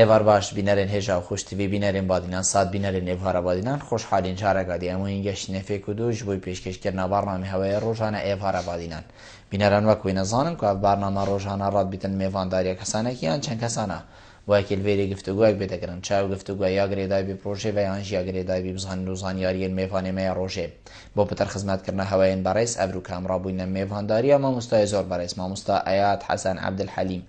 ایوار باش بینرین هجا و خوش تیوی بینرین بادینان ساد بینرین ایوهارا بادینان خوش حالین جارگا دی امو اینگشت نفیک و دوش بوی پیشکش کرنا برنامه هوای روزانه ایوهارا بادینان بینران وکوی نزانم که برنامه روزانه راد بیتن میوانداری کسانه کیان چند کسانه وکیل ویری گفتگوی بتکرن چاو گفتگوی یا گریدای بی پروژه و یانجی یا گریدای بی بزن روزانیاری میوانه می روزه با پتر خدمت کردن هوای برایس ابرو کامرا بوین میوانداری ما مستای زور برایس ما مستا آیات حسن عبدالحلیم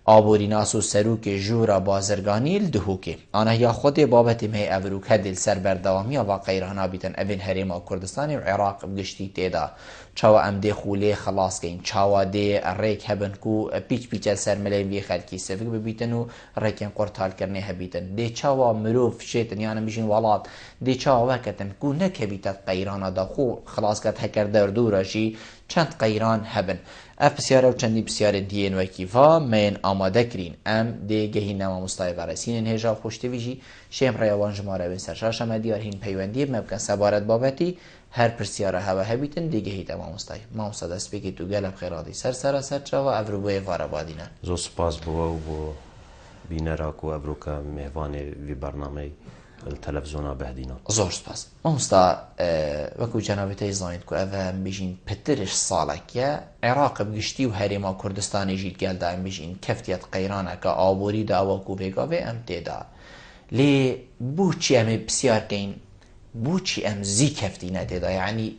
آبوری ناسو سروک جورا بازرگانیل دهوکه آنها یا خود بابت می افروک هدل سر بردوامی و قیرانا بیتن اوین هریما کردستانی و عراق بگشتی تیدا چاوا ام دی خوله خلاص کین چاوا دی ریک هبن کو پیچ پیچ سر ملی وی خلکی سفک ببیتن و ریکن قرتال کرنه هبیتن دی چاوا مروف شیطن یعنی میشین ولات دی چاوا وکتن کو نکبیتت قیرانا دا خو خلاص کت هکر در دورشی چند قیران هبن اف بسیاره و چندی بسیاره دین و کیفا من آماده کرین ام دیگه نما مستای برسین هجا خوشتویجی شیم ریوان جماره بین سرشاش مدیار هین پیوندی ممکن سبارت بابتی هر پرسیاره هوا هبیتن دیگه هیتا ما مستای ما مستاد اسپیکی تو گلب خیراتی سر چا و افروبوی وارا بادینن زو سپاس بو بینراک و افروکا مهوان وی برنامه التلفزيون بهدينا زور سپاس مامستا وكو جنابتي زايد كو افهم بيجين پترش صالك يا عراق بگشتي و هريما كردستان جيت قال دا بيجين كفتيت قيرانا كا آبوري دا وكو بيقاوه ام تيدا لي بوچي ام بسيار كين بوچي ام زي كفتي نتيدا يعني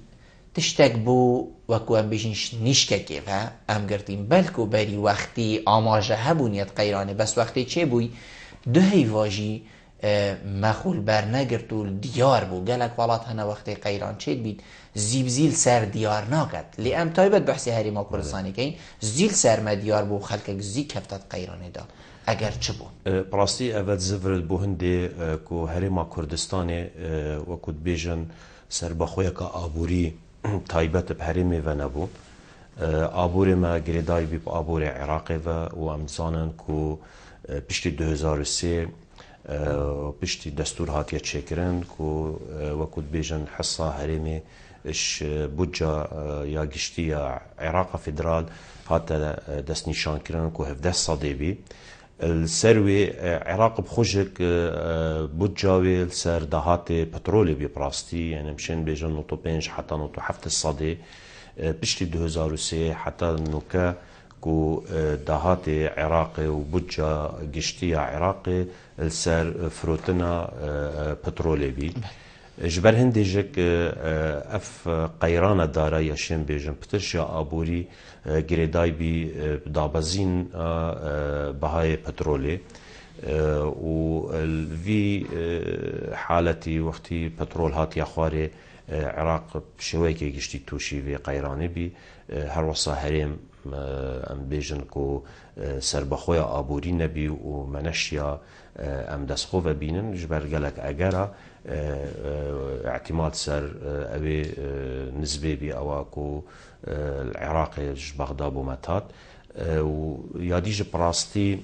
تشتك بو وكو ام بيجين نيشكا كيفا ام قرتين بلكو بري وقتي آماجه هبونيت قيراني بس وقتي چه بوي دو هيواجي مخول بر نگرتو دیار بو گلک والات هنه وقتی قیران چید بید زیبزیل سر دیار ناکد لی ام تایبت بحثی هریما کردستانی کهین زیل سر ما دیار بو خلکک زی کفتت قیرانی دا اگر چه بون براستی اول زفرد بو هنده که هریما کردستانی وکود بیجن سر بخوی که آبوری تایبت بحریمی و نبو آبوری ما گریدای بی آبوری عراقی و امزانن که پشتی 2003 پشتی دستور هاتیه چکرن که وکود بیجن حصه هریمی اش بودجا یا گشتی یا عراق فدرال هاتا دست نشان کرن که 17 صدی بی السروي عراق بخوجك بودجاوي سر دهات بترولي ببراستي يعني مشان بيجن نوتو بينج حتى نوتو حفت الصدي بشتي 2003 حتى نوكا كو دهات عراقي وبودجا قشتية عراقي السر فروتنا بترولي بي جبر هنديجك اف قيرانة دارا يشين بيجن بترشيا آبوري گریدای بی دابزین بهای پترولی و وی حالتی وقتی پترول هات یخواره عراق شوی که گشتی توشی وی قیرانی بی هر وصا هریم ام بیجن کو سر بخوی آبوری نبی و منشیا ام دستخو و بینن جبر گلک اگره اعتماد سر اوی نسبی بی اواکو العراقي بغداد ومتات وياديج براستي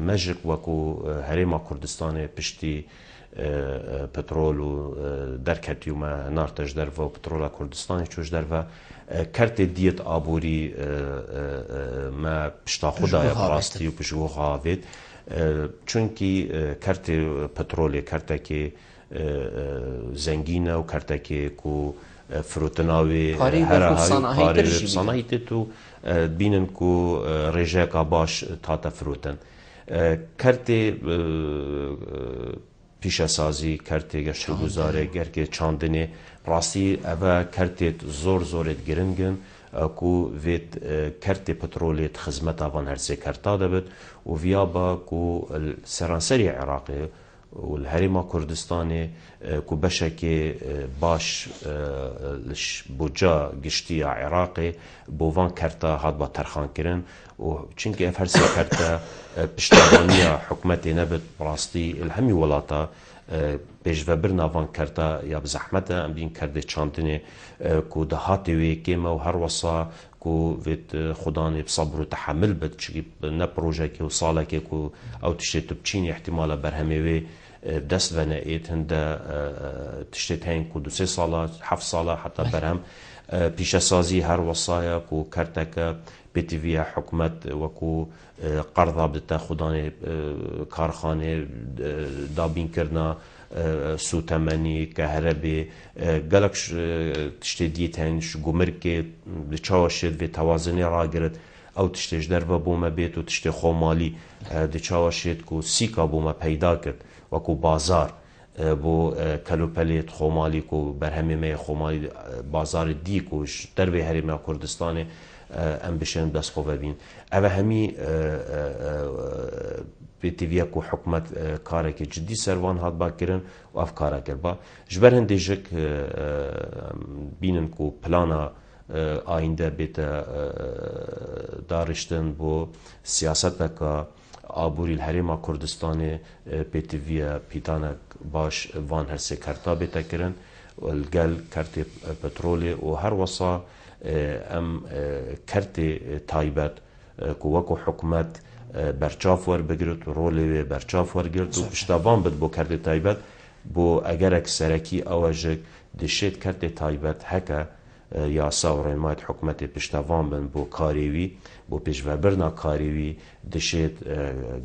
مجك وكو هريما كردستاني بشتي بترول ودركت يوما نارتج درفا وبترولا كردستاني چوش درفا كرت ديت آبوري ما بشتا خدا براستي وبشو غاويت چونكي كرت بترولي كرتكي زنگينه وكرتكي كو فروتناوی هر های صنایعی تو بینن کو رژه باش تا فروتن کرد پیش سازی کرد گشتگذاره گرگ چاندنی راستی اوه کرد زورت گرنگن کو وید کرد پترولیت خدمت آوان هر سه کرتا دبد و ویابا کو سرانسری عراقی والهريما كردستاني كو بشكي باش بوجا قشتيا عراقي بوفان كرتا هاد با ترخان كرن و چنك اف هرسي كرتا بشتغانية حكمتي نبت براستي الهمي ولاتا بيجوا برنا فان كرتا يا بزحمتا ام بين كردي چاندني كو دهاتي وي كيما و هر وصا كو فيت خداني بصبر وتحمل بد چكي نا بروجا كي وصالا كي كو او تشتي تبچيني احتمالا برهمي وي دست و نئیت هنده تشتیت هین کو 2-3 ساله 7 ساله حتی برهم پیش سازی هر وصایا کو کرتک بتوی حکومت وکو قرضا بدتا خودان کارخانه دابین کرنا سوتمنی کهربی گلک تشتی دیتنش گمرک چاوشید و توازنی را گرد او تشتیش در و بوم بیت و تشتی خومالی دی چاوشید کو سیکا بوم پیدا کرد وکو بازار بو کلوپلیت خومالی کو برهمی می خومالی بازار دی کوش در به هریم کردستان ام بشن دست خوبه بین اوه همی بیتیویا کو حکومت کاره که جدی سروان هات با کرن و اف کاره کر با جبر هنده جک بینن کو پلانا آینده بیت دارشتن بو سیاست که آبوری الحریم کردستان بیتیویا پیتانک باش وان هر سه کرتا بیتا کرن والگل کرت پترولی و هر وصا ام کرت تایبت که وکو حکومت برچاف ور بگیرد رولی برچاف ور گیرد و پشتوان بد بو کرت تایبت بو اگر اکسرکی آواجک دشید کرت تایبت هکا یا ساورین مایت حکومت پشتوان بن بو کاریوی بو پیشوربرنا کاریوی دشید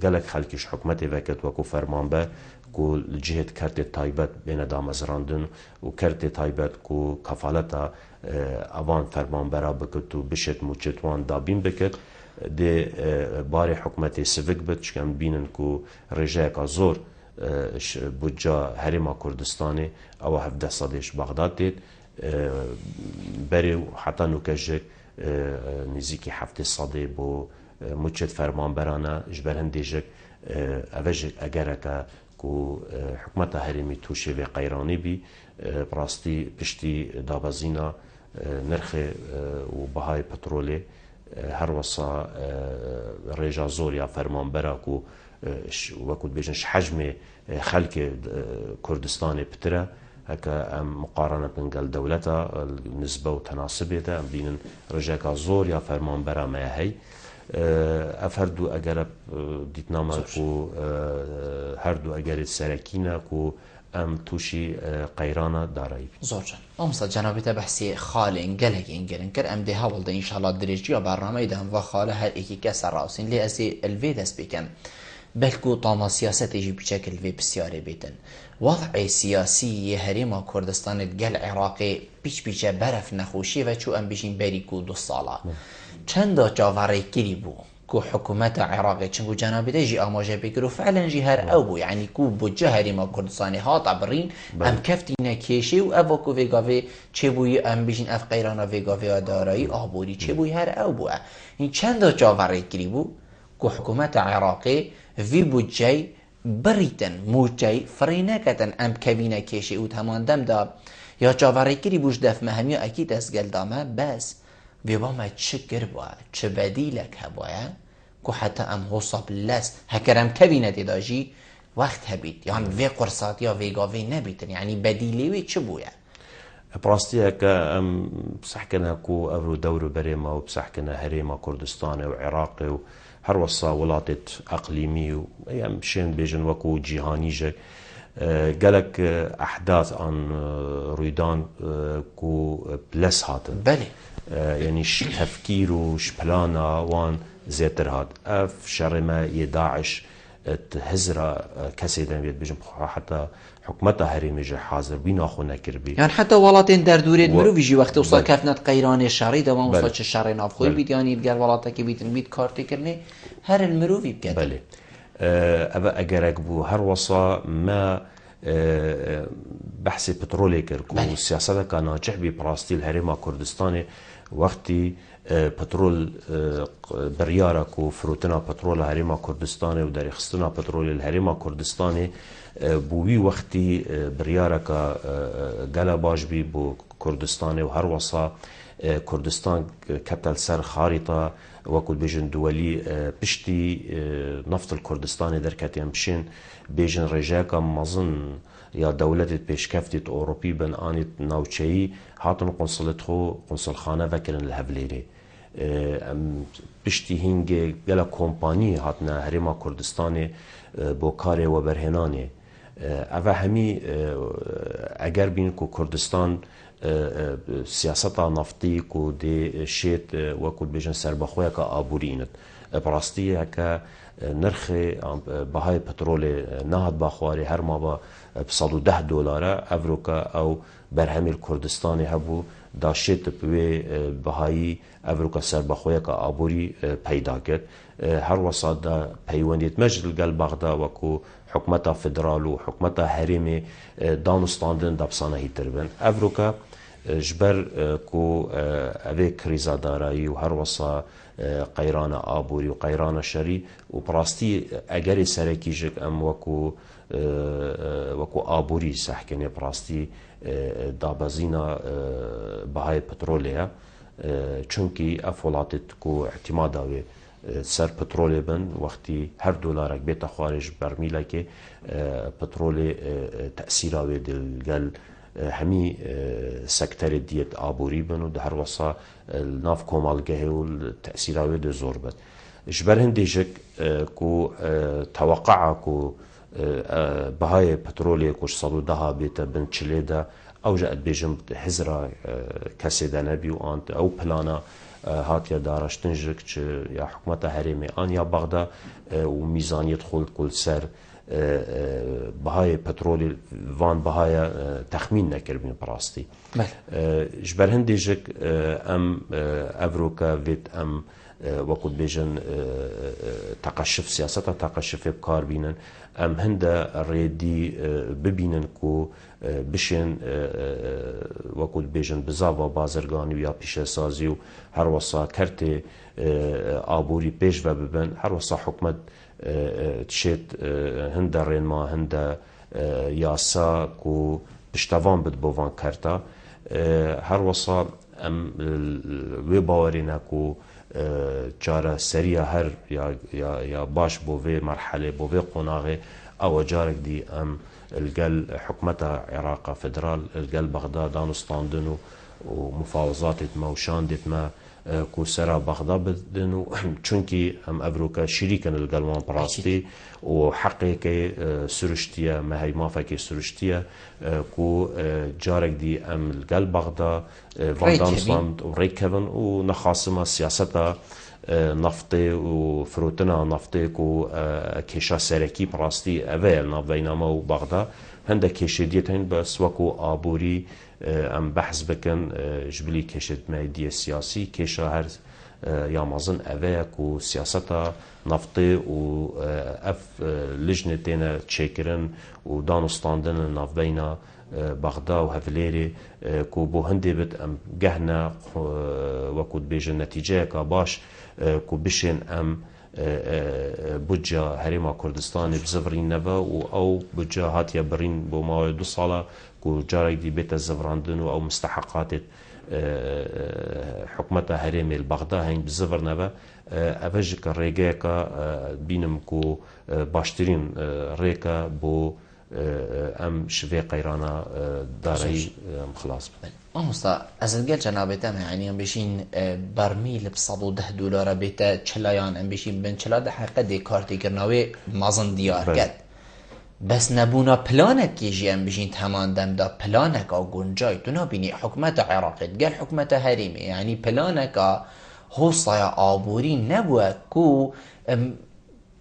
گلک خلکش حکومت وکت وکو فرمانبه کو جهت کرت تایبت بین دامزراندن و کرت تایبت کو کفالتا اوان فرمان برا بکت و بشت موچتوان دابین بکت ده باری حکومت سویک بد چکم بینن کو رجای که زور بجا هرما کردستانی او 17 سالش بغداد دید بری حتی نوکجک نزیکی 7 ساله بو موچت فرمان برانا جبرن دیجک اوجک اگر که کو حکومت هرمی توشه و قیرانی بی براستی پشتی دابزینا نرخ و بهای پترولی هر وصا رجا زور یا فرمان برا کو وکود بیشنش حجم خلق کردستان پتره هکا ام مقارنه بنقل دولتا نسبه و تناسبه ده ام بینن رجا زور یا فرمان برا ما هی افردو اگر دیتنامه کو هر دو اگر سرکینه کو ام توشی قیرانه دارایی زور جان امسا جنابیت بحثی خال انگلک انگلن کر ام ده هاول ده انشاءالله درجی یا برنامه دهم و خاله هر ایکی کسر راوسین لی ازی الوی دست بکن بلکو طاما سیاست ایجی بچکل وی بسیاری بیتن وضع سیاسی هریم کردستان گل عراقی بیچ برف نخوشی و چو ام بیشین بری کو 2 ساله چند جاوری کری بو کو حکومت عراقی چنگو جنابی ده جی آماجه بگیرو فعلا جی هر او بو یعنی کو بجه هریم کردستانی ها طبرین ام کفتی نکیشی و او کو ویگاوی چه بوی ام بیشین اف قیرانا ویگاوی دارایی آبوری چه بوی هر او بو این چند جاوری کری بو کو حکومت عراقی وی بجه بریتن موجه فرینکتن ام کوینه کشی او تماندم دا یا جاوری کری بوش دف مهمی اکید از گلدامه بس ویبا ما چه گربا چه بدیلک هبایا که حتی ام حصاب لست هکرم کوینه دیداجی وقت هبید یعنی وی قرصات یا ویگاوی نبیتن یعنی بدیلی وی چه بویا براستي هكا بصحكنا كو أورو دورو بريما وبصحكنا هريما كردستان وعراقي وهر وصا ولاتت أقليمي وأيام شين بيجن وكو جيهاني جك قالك أحداث عن رويدان كو بلس هاتن بله يعني تفكير وش بلانا وان زيتر هات اف شرما يداعش هزرا كسي دم بيجن حتى حكومتها هريمي جي حاضر بينا خونا كربي يعني حتى ولاتين در دوريد مرو بيجي وقت وصل كفنت قيران شري دوام وصل الشري نافخوي بيت يعني الجر ولاتك بيت كارتي كرني هر المروفي بكده بله أبا أجرك بو هر وصا ما بحث بترولي كركو سياسة كان ناجح براستي الهريمة كردستاني وقتي بترول بريارك وفروتنا بترول الهريمة كردستاني وداري خستنا بترول الهريمة كردستاني بوي وقتي بريارك قلا باش بي بو كردستاني وهر وصا كردستان كتل سر خارطة وكل بيجن دولي بشتي نفط الكردستاني دركتين بشين بيجن رجاكا مظن يا دولة بيشكفتت أوروبي بن آنت ناوچهي هاتن قنصلتخو قنصل خانة وكرن الهفليري بشتي هنگي گلا كومباني هاتنا هريما كردستاني بوكاري وبرهناني اوه همی اگر بین کو کردستان سیاستا نفتی کو دی شیت وکو بیجن سربخویا که آبورینت براستی که نرخ بهای پترول نهاد باخواری هر ما با $110 افروکا او برهمی کردستانی هبو دا شیت بوی بهایی افروکا سربخویا که آبوری پیدا کرد هر وسط دا پیوندیت مجل گل بغدا وکو حکومت فدرال و حکومت حریم دانستاندن دبسانه هیتربن افروکا جبر کو اوه کریزا دارایی و هر وسط قیران آبوری و قیران شری و پراستی اگر سرکی جک ام وکو آبوری سحکنی پراستی دابزینا بهای پترولیا چونکی افولاتت کو اعتماداوی سر پترول بن وقتی هر دلارک بیت خارج برمیله که پترول تأثیراوی دلگل همی سکتر دیت آبوری بن و ده هر وصا ناف کومالگه و تأثیراوی ده زور بد جبر هندیجک کو توقع کو بهای پترولی کش صدو ده بیت بن چلی ده او جاید بیجم هزرا کسی ده نبی و آنت او پلانا هاتیا دارشتن جک چه یا حکومت حریمی آن یا بغدا و میزانیت خود کل سر بهای پترول وان بهای تخمین نکربین براستی جبر هندی جک ام افروکا وید ام وقت بیجن تقشف سیاست تقشف بکار بینن ام هنده ریدی ببینن کو بشین وقت بیجن بزاوا بازرگانی و یا پیش سازی و هر وصا کرت آبوری پیش و ببن هر وصا حکمت تشيت هندا رينما هندا ياسا كو بشتوان بد بوان كارتا هر وصا ام وي باورينا كو جارة سريع هر يا باش بوفي مرحلة بوفي قناغي او جارك دي ام القل حكمتها عراق فدرال القل بغداد دانستاندن ومفاوضات ما وشاندت ما کو سرا بغداد بدن چونکی ام افروکا شریکن الگلوان پراستی و حقی که سرشتیه مهی مافکی سرشتیه کو جارک دی ام الگل بغداد واندانستان و ریکوون و نخاسم سیاستا نفتی و فروتنا نفتی کو کشا سرکی پراستی اول نبیناما و بغداد هنده کشیدیت هن بس وکو آبوری ام بحث بکن جبلی کشید مایدی سیاسی کشا هر یا مازن اوه کو سیاستا نفتی و اف لجنتین چکرن و دانستاندن نفبینا بغدا و هفلیری کو بو هندی بد ام گهنا وکود بیجن نتیجه که باش کو بشین ام بودجا هریما کردستان بزفرین نوا و او بودجا هاتیا برین بو ماوی 2 ساله کو جارك دي بيت الزفراندن او مستحقات حكمتها هريمي البغداد هنگ بزفر نبا افجك الريقاكا بينم كو باشترين ريكا بو ام شفي قيرانا داري خلاص مامۆستا ئەزلگەل جەنابێتەم یعنی ئەم بێشین بەرمیل $110 بێتە چلایان ئەم بێشین بن چلا دەحقە دێ کارتێکردنەوەی مەزن دیارکرد بس نبونا پلانێکی ئەم بژین هەمان دەمدا پلانێکا گونجای تو نابینی حکومەتە عێراقیت گەل حکومەتە هەرێمی یعنی پلانێکا هۆسایە ئابووری نەبووە کو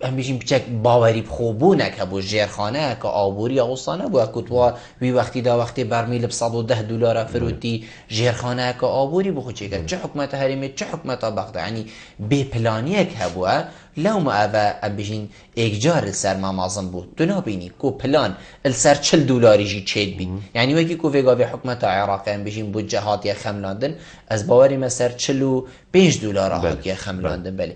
ئەم بژین بچەک باوەری بخۆبوونێک هەبوو ژێرخانەیەکە ئابووری ئەوسا نەبووە کوتوە وی وەختیدا وەختی بەرمیل $110 فروتی ژێرخانەیەکە ئابووری بخۆچێکە چه حکومەتە هەرێمی چه حکومەتە بەغدا ینی بێپلانیەک هەبووە لەومە ئەڤە ئەم بژین ئێکجار سەرما مازن بوو تو نابینی کو پلان السەر $40 چێت بین یعنی وەکی کو vێگاوی حکومەتە عێراقی ئەم بژین بودجە هاتیە خەملاندن ئەس باوەریمە سەر $45 هاتیە خەملاندن بەێ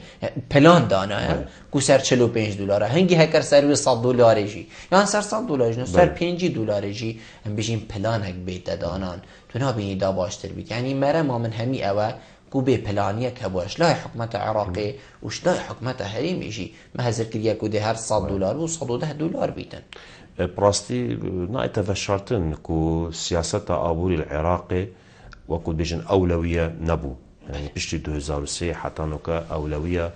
پلان دانایە کو سەر $45 هەنگی هەکەر سەروی $100 یان سەر $100 سەر $5 ئەم بژین پلانێک بێتە دانان تو نابینی دا باشتر بیت یعنی مەرەما من هەمی ئەوە کو بێ پلانیەک هەبووە لای حکومەتە عێراقی وش لای حکومەتە هەرێمیژی مە هەزر کردیە کو دێ هەر $100 و $110 بیتن براستي نايتا فشارتن كو سياسة عبوري العراقي وكو بيجن أولوية نبو يعني بشتي 2003 حتى نوكا أولوية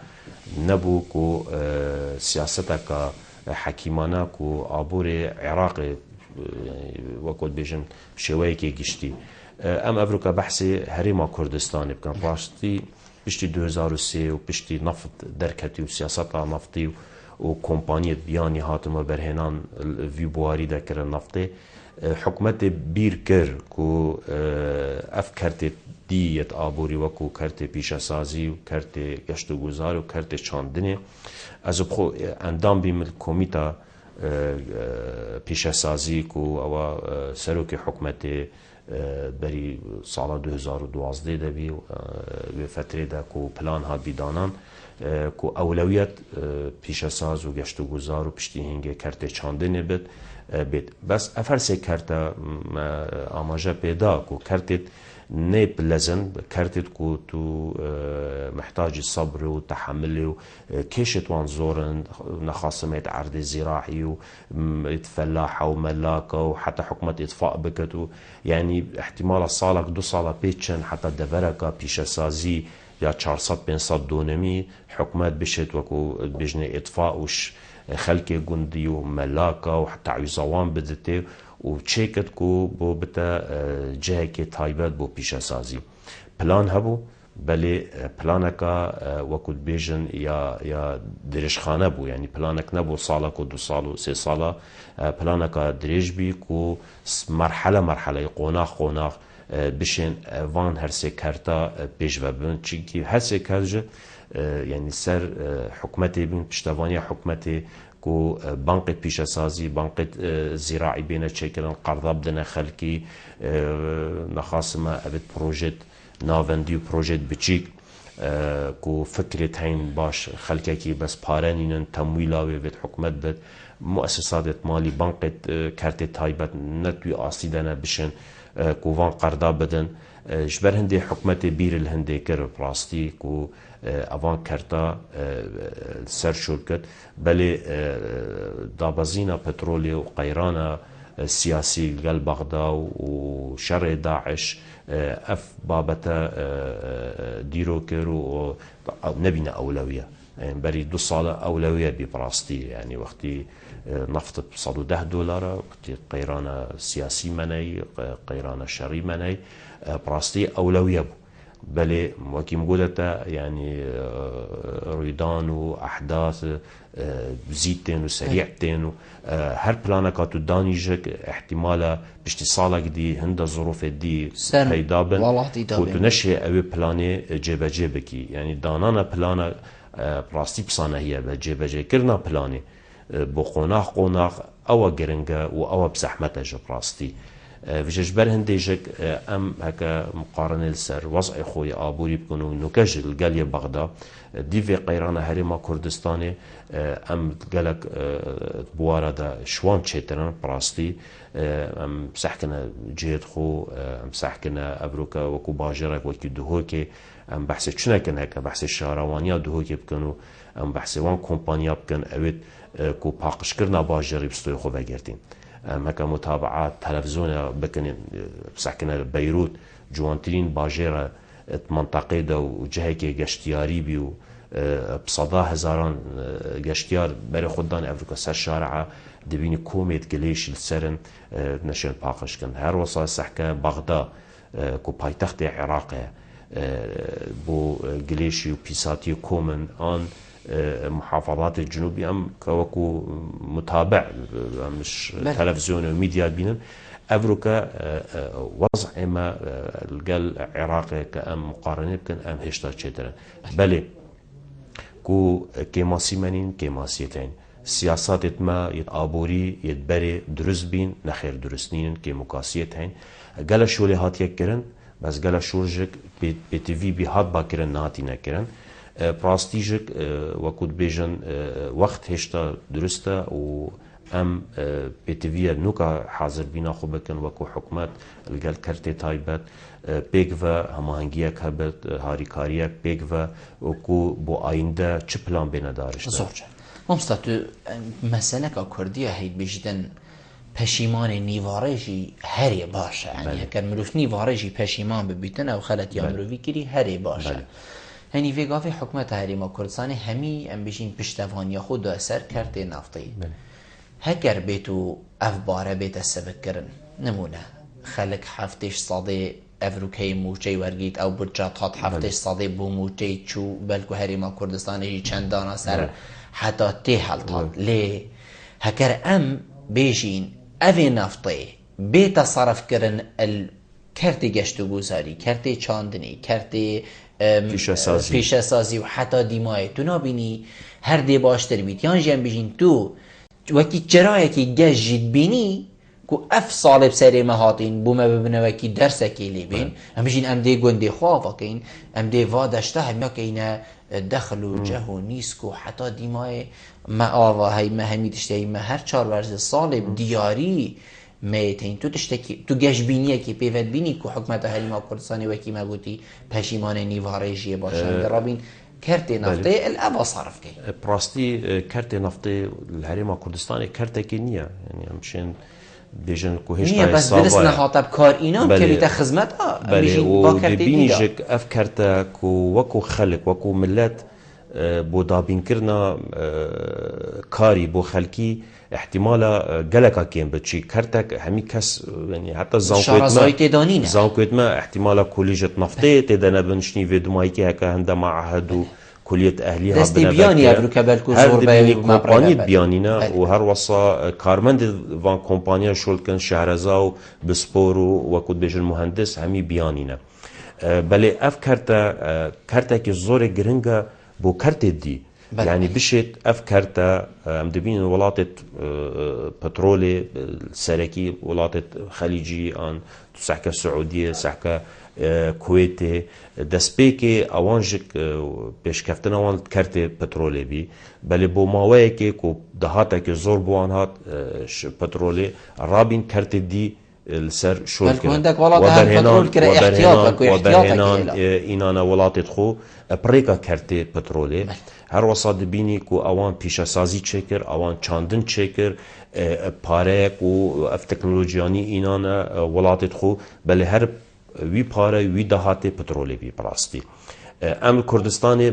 نبو كو سياستك حکیمانه کو آبور عراق وەکوت بێژن شێوەیەکی گشتی ئەم ئەڤروکە بەحسی هەرێما کوردستانی بکەن ڕاستی پشتی 2003 و پشتی نفت دەرکەتی و سیاسەتا نفتی و کۆمپانیەت بیانی هاتمە بەرهێنان ڤی بواری دەکردن نفتێ حکومەتێ بیر کرد و ئەف کەرتێ دیەت ئابووری وەکو کەرتێ پیشەسازی و کەرتێ گەشت و گوزار و کەرتێ چاندنێ ئەز بخۆ ئەندام بیمل کۆمیتا پیشەسازی و ئەوە سەرۆکی حکومەتێ بەری ساڵە 2012 دەبی و وێ فترێدا و پلان هات بیدانان و ئەولەویەت پیشەساز و گەشت و گوزار و پشتی هینگێ کەرتێ چاندنێ بێت بەس ئەفەر سێ کەرتە ئاماژە پێدا و کەرتێت نيب لازم كارتت كوتو محتاج الصبر والتحمل كيشت وانزورن نخاصمات عرض زراعي وفلاحة وملاكة وحتى حكومة إطفاء بكتو يعني احتمال الصالك دو صالة بيتشن حتى دفركة بيشاسازي يا 400-500 دونمي حكومات بشت وكو بجنة إطفاء وش خلقي جندي وملاكة وحتى عيزوان بدته وتشيكت كو بو بتا جهكي تايبات بو بيشا سازي بلان هبو بلي بلانكا وكود بيجن يا دريش خانه بو يعني بلانك نبو صالة كو 2 صال و 3 صالة بلانكا دريش بي كو مرحلة قوناخ بشين وان هرسي كارتا بيش وبن چيكي هرسي كارجه يعني سر حكمتي بين پشتوانيا حكمتي كو بانق پیشەسازی بانق زراعی بینە چێکردن قەرضا بدنە خەلکی نەخاسمە ئەبێت پرۆژێت ناوەندی و پرۆژێت بچیک كو فكرت هين باش خلككي بس بارانين تمويلا بيت حكومت بيت مؤسسات مالي بنك كارت تايبت نتوي آسيدنا بشن كو وان قرضا بدن جبر هندي حكومت بير الهندي كر براستي كو اوان كارتا سر شركت بلي دابزينا بترولي وقيرانا سياسي قال بغداد وشر داعش اف بابتا ديرو كيرو نبينا اولويه يعني بري 2 صالة اولويه ببراستي يعني وقتي نفط ب$110 وقتي قيرانا سياسي مني قيرانا شري مني براستي اولويه بو بلي وكي مقولتا يعني ريدان واحداث زيتين وسريعتين هر بلانكاتو دانيجك احتمالا بشتي صالك دي هند الظروف دي هيدابن وتنشي اوي بلاني جيبا جيبكي يعني دانانا بلانا براستي بصانا هي بجيبا جي كرنا بلاني بو قوناخ او جرنجا و او بزحمتا براستي فيش جبر هنديجك ام هكا مقارنه لسر وضع خوي ابوري بكونو نوكاج القاليه بغداد دي في قيرانه هريما كردستاني ام قالك بوارا دا شوان تشيترن براستي ام سحكنا جيد خو ام سحكنا ابروكا وكو باجرك وكي دهوكي ام بحث شنو كان هكا بحث الشهروانيه دهوكي بكونو ام بحث وان كومبانيا بكن اويت كو باقش كرنا باجري بستوي خو بگردين مكا متابعات تلفزيون بكن بسحكنا بيروت جوانترين باجيرا منطقه دا وجهكي گشتياري بيو بصدا هزاران گشتيار بري خدان افريقيا سر شارعه دبيني كوميت قليش السرن نشن باقش كن هر وصا سحكا بغداد كو بايتخت العراق بو قليشي وبيساتي كومن ان محافظات الجنوبية ام كوكو متابع مش تلفزيون وميديا بينن افروكا وضع اما القال عراقي كام مقارنه بكن ام هشتا تشترن بلي كو كيماسي منين كيماسيتين سياسات ما يتابوري يتبري درس بين نخير درسنين كيموكاسيت هين قال شولي هات يكرن بس قال شورجك بي تي في بي هات باكرن ناتي نكرن براستيجك وكود بيجن وقت هشتا درستا و ام بيتيفيا نوكا حاضر بينا خو بكن وكو حكومات القال كرتي تايبت بيغفا هماهنگيك هبت هاريكاريك بيغفا وكو بو آينده چه پلان بينا دارشتا زورجا ممستاتو مسألة كردية هيد بيجدن پشیمان نیوارجی هری باشه یعنی اگر مروف نیوارجی پشیمان ببیتن او خلط یا مروفی کری هری باشه هنی ویگافی حکومت هریما کردستان همی ام بیشین پشتوانی خود اثر کرده نفتی هگر بیتو اف باره بیت سبک کرن نمونه خلق هفتش صاده افروکی موچه ورگیت او بجات هات هفتش صاده بو موچه چو بلکو هریما کردستانی چند دانا سر حتی تی حالت هات لی هکر ام بیشین اوی نفتی بیت صرف کرن کرتی گشتو گذاری کرتی چاندنی کرتی پیشه سازی و حتی دیمای تو نبینی هر دی باشتر بیت یان جیم بیشین تو وکی چرایی که گشت جید بینی که اف صالب سری مهاتین بومه ببینه وکی درسه که لی بین همیشین ام دی گنده خواه وکین ام دی وادشته همیا که اینه دخل و جه و نیسک و حتی دیمای ما آوا های ما همی تشتهی ما هر 4 ورز صالب دیاری میتین تو تشتکی تو گشبینیه که پیوت بینی که حکمت هریما کردستانی وکی ما گوتی پشیمان نیوارجیه باشن درابین کرتی نفتی الابا صرف کی براستی کرتی نفتی الهریما کردستانی کرتی که نیه یعنی همچین بیشن کوهش نیه بس درست نهاتب کار اینام که بیت خدمت بله و ببینی جک اف کرتا کو وکو خلق وکو ملت بو دابین کرنا کاری بو خلکی احتمالا گلکا کیم بچی کرتک همی کس یعنی حتی زانکویت ما احتمالا کلیجت نفته تدنا بنشنی ویدمایی که هکا هنده معهدو کلیت اهلیها دستی بیانی افرو کبلکو زور بینی کمپانی بیانینا و هر وصا کارمند وان کمپانیا شولکن شهرزا و بسپور و کد بیشن مهندس همی بیانینا بله اف کرتا که زور گرنگا بو کرت دی يعني بشت أفكرتا مدبين ولاتت بترولي سركي ولاتت خليجي أن تسحكا السعودية سحكا كويتي دسبيكي أوانجك بيشكفتنا وان كرتي بترولي بي بل بو ماويكي كو دهاتك زور بوان هات بترولي رابين كرتي دي السر شول وبرهنان إنانا ولاتت خو بريكا كرتي بترولي هر وصاد بینی که اوان پیشه سازی چکر اوان چاندن چکر پاره و اف تکنولوژیانی اینان ولاتت خو بله هر وی پاره وی دهات پترولی بی براستی ام کردستان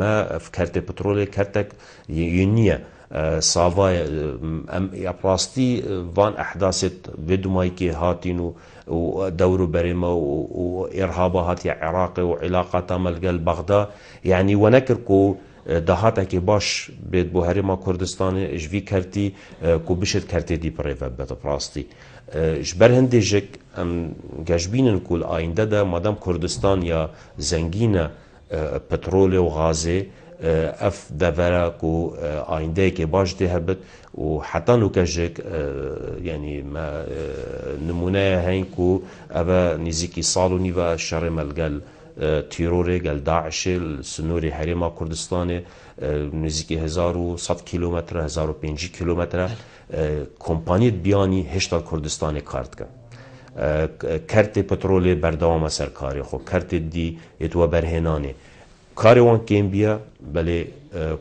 ما فکرت پترولی کرتک یونیه ساوای ام براستی وان احداثت ودمایی که هاتین و دورو بريمة وإرهابات عراق وعلاقات ملقى بغداد يعني ونكر كو دهاتك باش بيت بو هريما كردستان جوي كرتي كو بشت كرتي دي بريفا بيت براستي جبر هندي جك ام جاجبين كل آينده دا مادام كردستان يا زنگينة بترول وغازي اف دفرا كو آينده كي باش دي هبت وحتى نوكاجك يعني ما نمونه هين كو ابا نزيكي صالو نيفا شر ملقال تيروري قال داعش السنوري حريما كردستاني نزيكي 1100 كيلومتر 1050 كيلومتر كومباني بياني هشتا كردستاني كارت كان كارت بترولي بردوام سركاري خو كارت دي يتوا برهناني کاری وان کیم بیا بله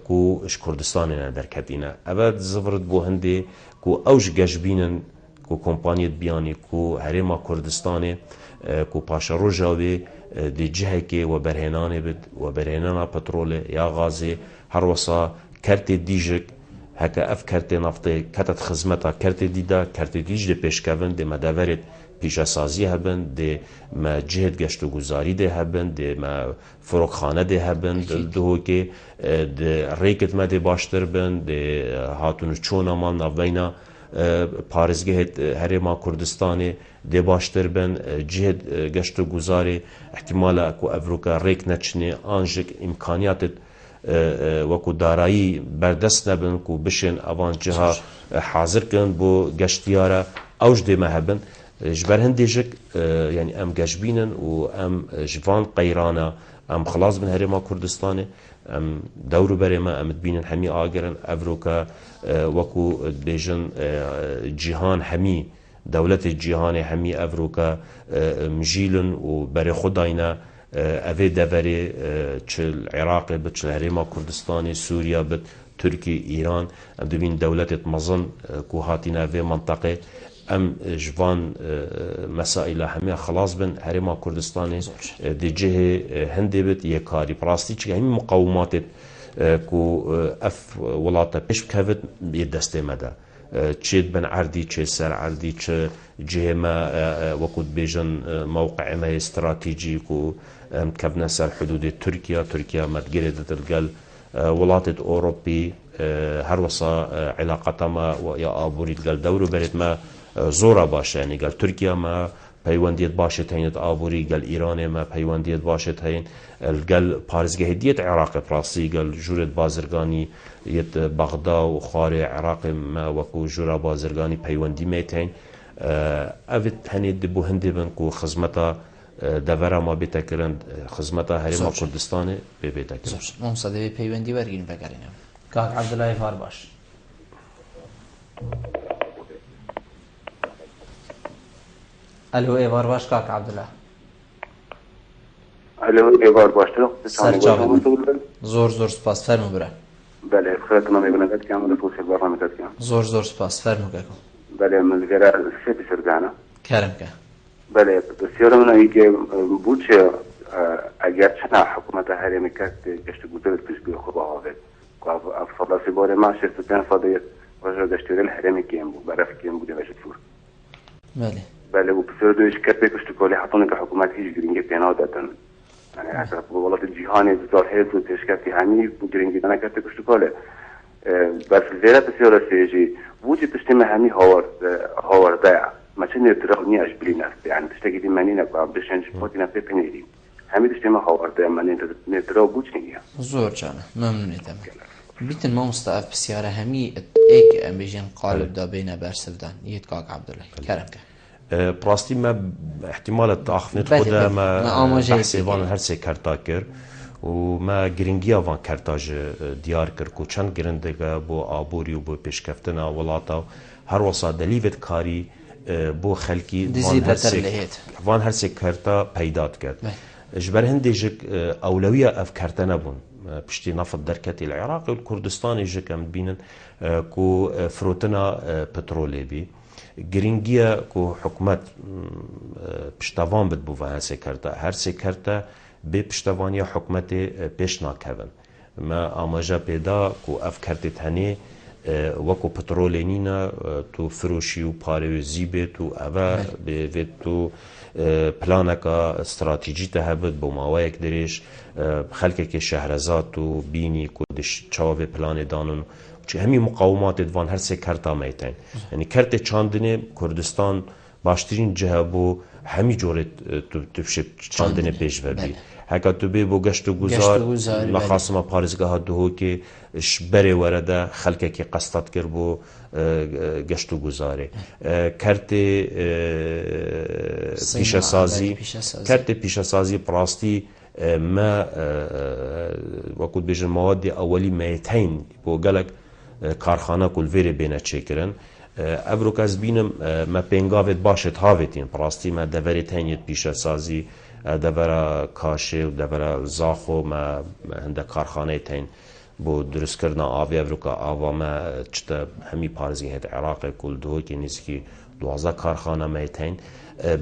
کو اش کردستان نه درکتینا ابد زفرت بو هندی کو اوج گشبینن کو کمپانیت بیانی کو هریما کردستان کو پاشا روجاوی دی جهه کی و برهنان بد و برهنان پترول یا غازی هر وسا کرت دیجک هکا اف کرت نفتی کتت خدمتا کرت دیدا کرت دیج دی پیشکوون دی مدورت پیشه سازی هبن دی ما جهد گشت و گذاری دی هبن دی ما فروخانه دی هبن دو که دی ریکت ما دی باشتر بن دی هاتون چون امان نوینا پارزگه هریما کردستانی دی باشتر بن جهد گشت و گذاری احتمال اکو افروکا ریک نچنی آنجک امکانیات وکو دارایی بردست نبن کو بشن اوان جها حاضر کن بو گشتیاره اوج دی ما هبن جبر هنديجك يعني ام جاشبينن و ام جوان قيرانا ام خلاص من هرما كردستاني ام دورو بريما ام تبينن حمي آگرن افروكا وكو بيجن جهان حمي دولة الجهان حمي افروكا مجيلن و بري خداينا اوه دوري چل عراق بد چل هرما كردستاني سوريا بد تركي ايران ام دبين دولة مظن كو هاتينا في منطقة ام جوان مسائل همه خلاص بن هرما كردستان دي جهه هندي بت يكاري براستي چه همي مقاومات کو اف ولاته پیش بکوید یه دسته مده چید بن عردی چه سر عردی چه جهه ما وقود بیجن موقع ما استراتیجی کو کفنا سر حدود ترکیه مدگیره دلگل ولاتت اوروبی هر وصا علاقه ما و یا آبوری دلگل دورو برید ما زورا باشه یعنی قال ترکیه ما پیوندیت باشه تاین آبوری قال ایران ما پیوندیت باشه تاین قال پارزگاه دیت عراق پراسی قال جورت بازرگانی یت بغداد و خار عراق ما وکو جورا بازرگانی پیوندی میتین اوت هنی دبو هندی بن کو خدمتا دورا ما بتکرن خدمتا هرما کردستان به بتکرن مصادفه پیوندی ورگین بگرینم کاک عبدالله فارباش الو ایوار باش کاک عبدالله الو ایوار باش سرچاوه زور سپاس فرمو برن بله خیرتنا میبینم که عمل توصیل برنامه که زور سپاس فرمو که بله ملگره سیتی سردانه کرم که بله بسیار من ایگه بود چه اگر چنا حکومت هرمی کت گشت گودرت پیش بی خوب آوه که افضل باره ما شرطتن فاده وجه گشتیره الهرمی کیم بود برف کیم بوده وجه فور بله و بسیار دویش کت بکشت کلی حطونه که حکومت هیچ گرینگه پینا دادن يعني حتى والله الجهاني بزار حيث وتشكتي هني بجرينجي أنا كنت كشت كله بس زيادة بسيارة سيجي وجد تجتمع هني هور ضيع ما تشني تروني أجبلينا يعني تشتكي دي مانينا بشنج بوتينا بيبنيدي همي تجتمع هور ضيع مانين ترو بوجنيا زور جانا ممنوني تمام بيتن ما مستعف بسيارة همي ايك ام بيجين قالب دا بينا برسفدان يتقاق عبد الله كرمك براستی ما احتمال تأخذت خدا ما بحثی وان هر سه کرتا کر و ما گرینگی وان کرتاج دیار کر کو چند گرندگا بو آبوری و بو پیشکفتنا ولاتا هر وصا دلیوت کاری بو خلکی وان هر سه کرتا پیدات کرد جبر هندی جک اولویه اف کرتا نبون پشتی نفط درکتی العراق و کردستان جک ام بینن کو فروتنا پترولی بی گرینگیه که حکومت پشتوان بد بو هر سه کرده به پشتوانی حکومت پیش ناکهون ما آماجه پیدا که اف کرده تنه وکو پترولینینا تو فروشی و پاره و زیبه تو اوه به تو پلانکا استراتیجی تهبد بو ماوایک دریش خلقه که شهرزاد تو بینی که چاوه پلان دانون چه همی مقاومات دوان هر سه کرتا میتین یعنی کرت چاندنه کردستان باشترین جهه بو همی جورت تو بشه چاندنه پیش ببی هکا تو بی بو گشت و گذار نخواستم پارزگاه دوهو که بره ورده خلقه که قصدت کر بو گشت و گذاره کرت پیش سازی پراستی ما وقود بیجن مواد اولی میتین بو گلک کارخانه کل ویره بینه چکرن ابروک از بینم ما پنگاوت باشد هاوتین پراستی ما دوری تینیت پیش سازی دوره کاشه و دوره زاخو ما هنده کارخانه تین بو درست کردن آوی ابروک آوا ما چطه همی پارزی هید عراق کل دو که نیست که 12 کارخانه میتین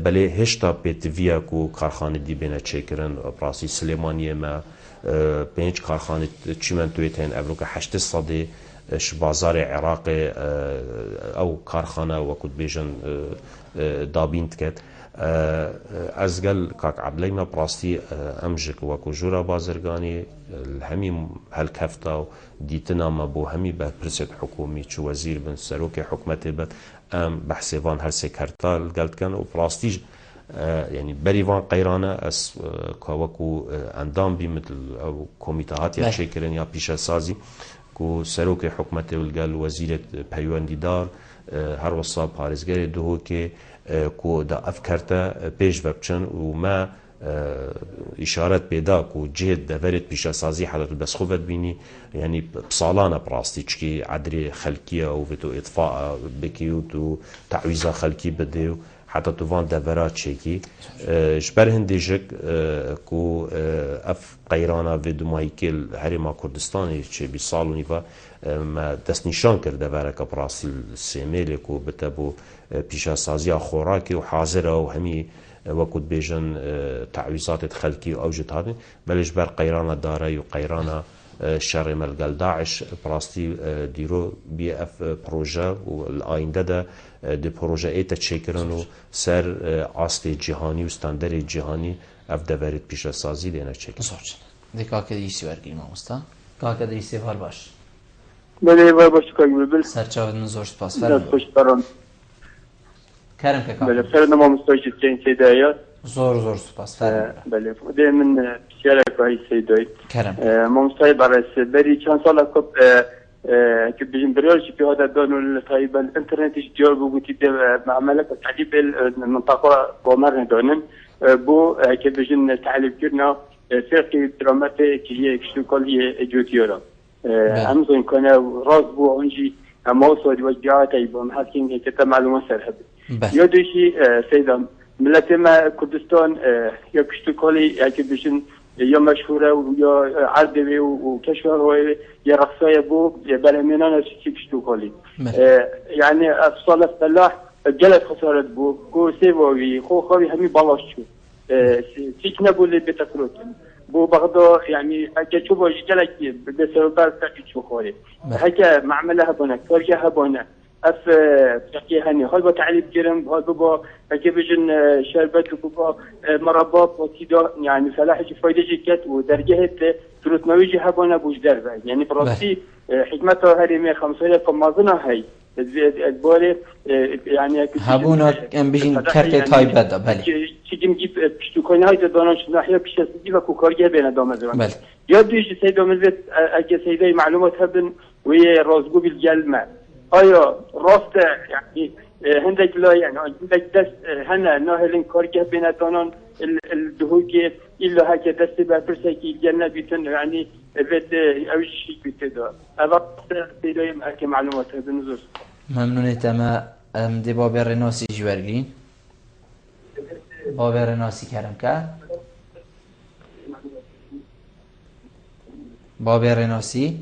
بله هشتا پیتویا کو کارخانه دی بینه چکرن پراستی سلیمانیه ما 5 کارخانه چیمنتوی تین ابروک 800 بازار عراق او کارخانه وکود بیجن دابیند کد از گل کاک عبدالله ما پراستی امجک وکو جورا بازرگانی همی هل کفتا دیتنا ما بو همی به پرسید حکومی چو وزیر بن سروک حکمت بد ام بحثیوان هر سه کرتال گلت کن و پراستی يعني بريوان قيرانه اس كوكو اندام بي مثل او كوميتاهات يا شكرن يا بيشا سازي کو سروک حکومت ولگل وزیر پیوندیدار هر وصا پارزگر دو که کو دا افکرتا پیش بچن و ما اشارت پیدا کو جهد دورت پیش سازی حالت بس خوبت بینی یعنی بصالانه براستی چکی عدری خلقیه و تو اطفاء بکیو تو تعویض خلقی بده حتی توان دورات چکی جبر هندی جک کو اف قیرانا و دمایی کل هرما کردستانی چه بی سالونی و ما دست نشان کرده برای که پراسی سیمیل کو بتبو پیشا سازی خوراکی و حاضر و همی وقت بیجن تعویضات خلقی و اوجت هادن بلش بر قیرانا داره و قیرانا شر ملقال داعش براستي ديرو بي اف بروجا والآينده ده دي بروجا ايتا تشيكرنو سر عاصل جهاني و ستاندر جهاني اف دورت پیش سازی دینا چک. زوج. دیگه که دیسی ورگیم آموزتا. که دیسی وار باش. بله وار باش که بل. سرچاود نزوج پاس فرم. خوش برام. کرم که کار. بله فرم ما مستوجب چین سیدایات. زور سپاس فرم. بله ده من بسیار کاری سیدای. کرم. ما مستوجب برای بری چند سال کب که بجن بریارش که هذا دانو طيب الانترنت جار بوجودی ده معاملات تعلیب المنطقه قمر دانن بو که بجن تعلیب کردنا فرقی درامات که یک شکلی جوتیورا همزون کنه راز بو اونجی اما صادی و جاهایی با محکم که تا معلومات سرهب یادشی سیدم ملت ما کردستان یک شکلی که بجن یا مشهوره و یا عرضه و کشور و یا رقصای بو یا برهمنان از شکلی یعنی افصال فلاح جلد خسارت بو کو سیواوی خو خوی همی بالاش شو چیک نبوله بتفروتن بو بغدا يعني اگه چو باش جلکی به سبب تاکی چو خوری هکه معامله هبونه کارگه هبونه اف تاکی هنی حال با تعلیب گرم حال با اگه بجن شربت و با مربا پاکیدا يعني فلاح چه فایده جکت و درجه تروت نویجی هبونه بوش در يعني براسي حکمت هرمی خمسه فمازنا هی ادباره يعني هبونا ام بيجين كارت تايبه ده بله چیزی میگی پشتوکانی های دانش ناحیه پیشتی و کوکارگی بین دامه زمان بله یاد دیجی سید آموزت اگه سیدای معلومات هبن و یه رازگو بالجلمه آیا راست يعني هندك لا يعني عندك دست هنا ناهلين كارجه بين دانان الدهوكي إلا هكذا دست بفرسكي الجنة بيتن يعني بيت أوش شيء بيتدا أبغى سيدايم أكيد معلومات بنزور ممنون تما دي بابي رناسي جوارلين بابي رناسي كرم كا بابي رناسي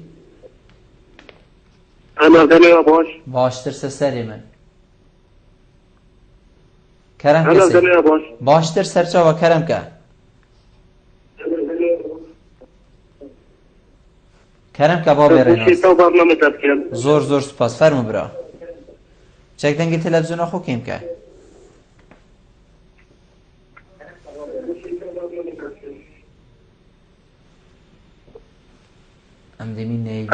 أنا دنيا باش ترس سری من کرم أنا کسی دنيا باش ترس سرچا و کرم که کرم که بابی رناس زور سپاس فرمو برا چک دنگی تلفزیون خو کیم که ام دمین نیدی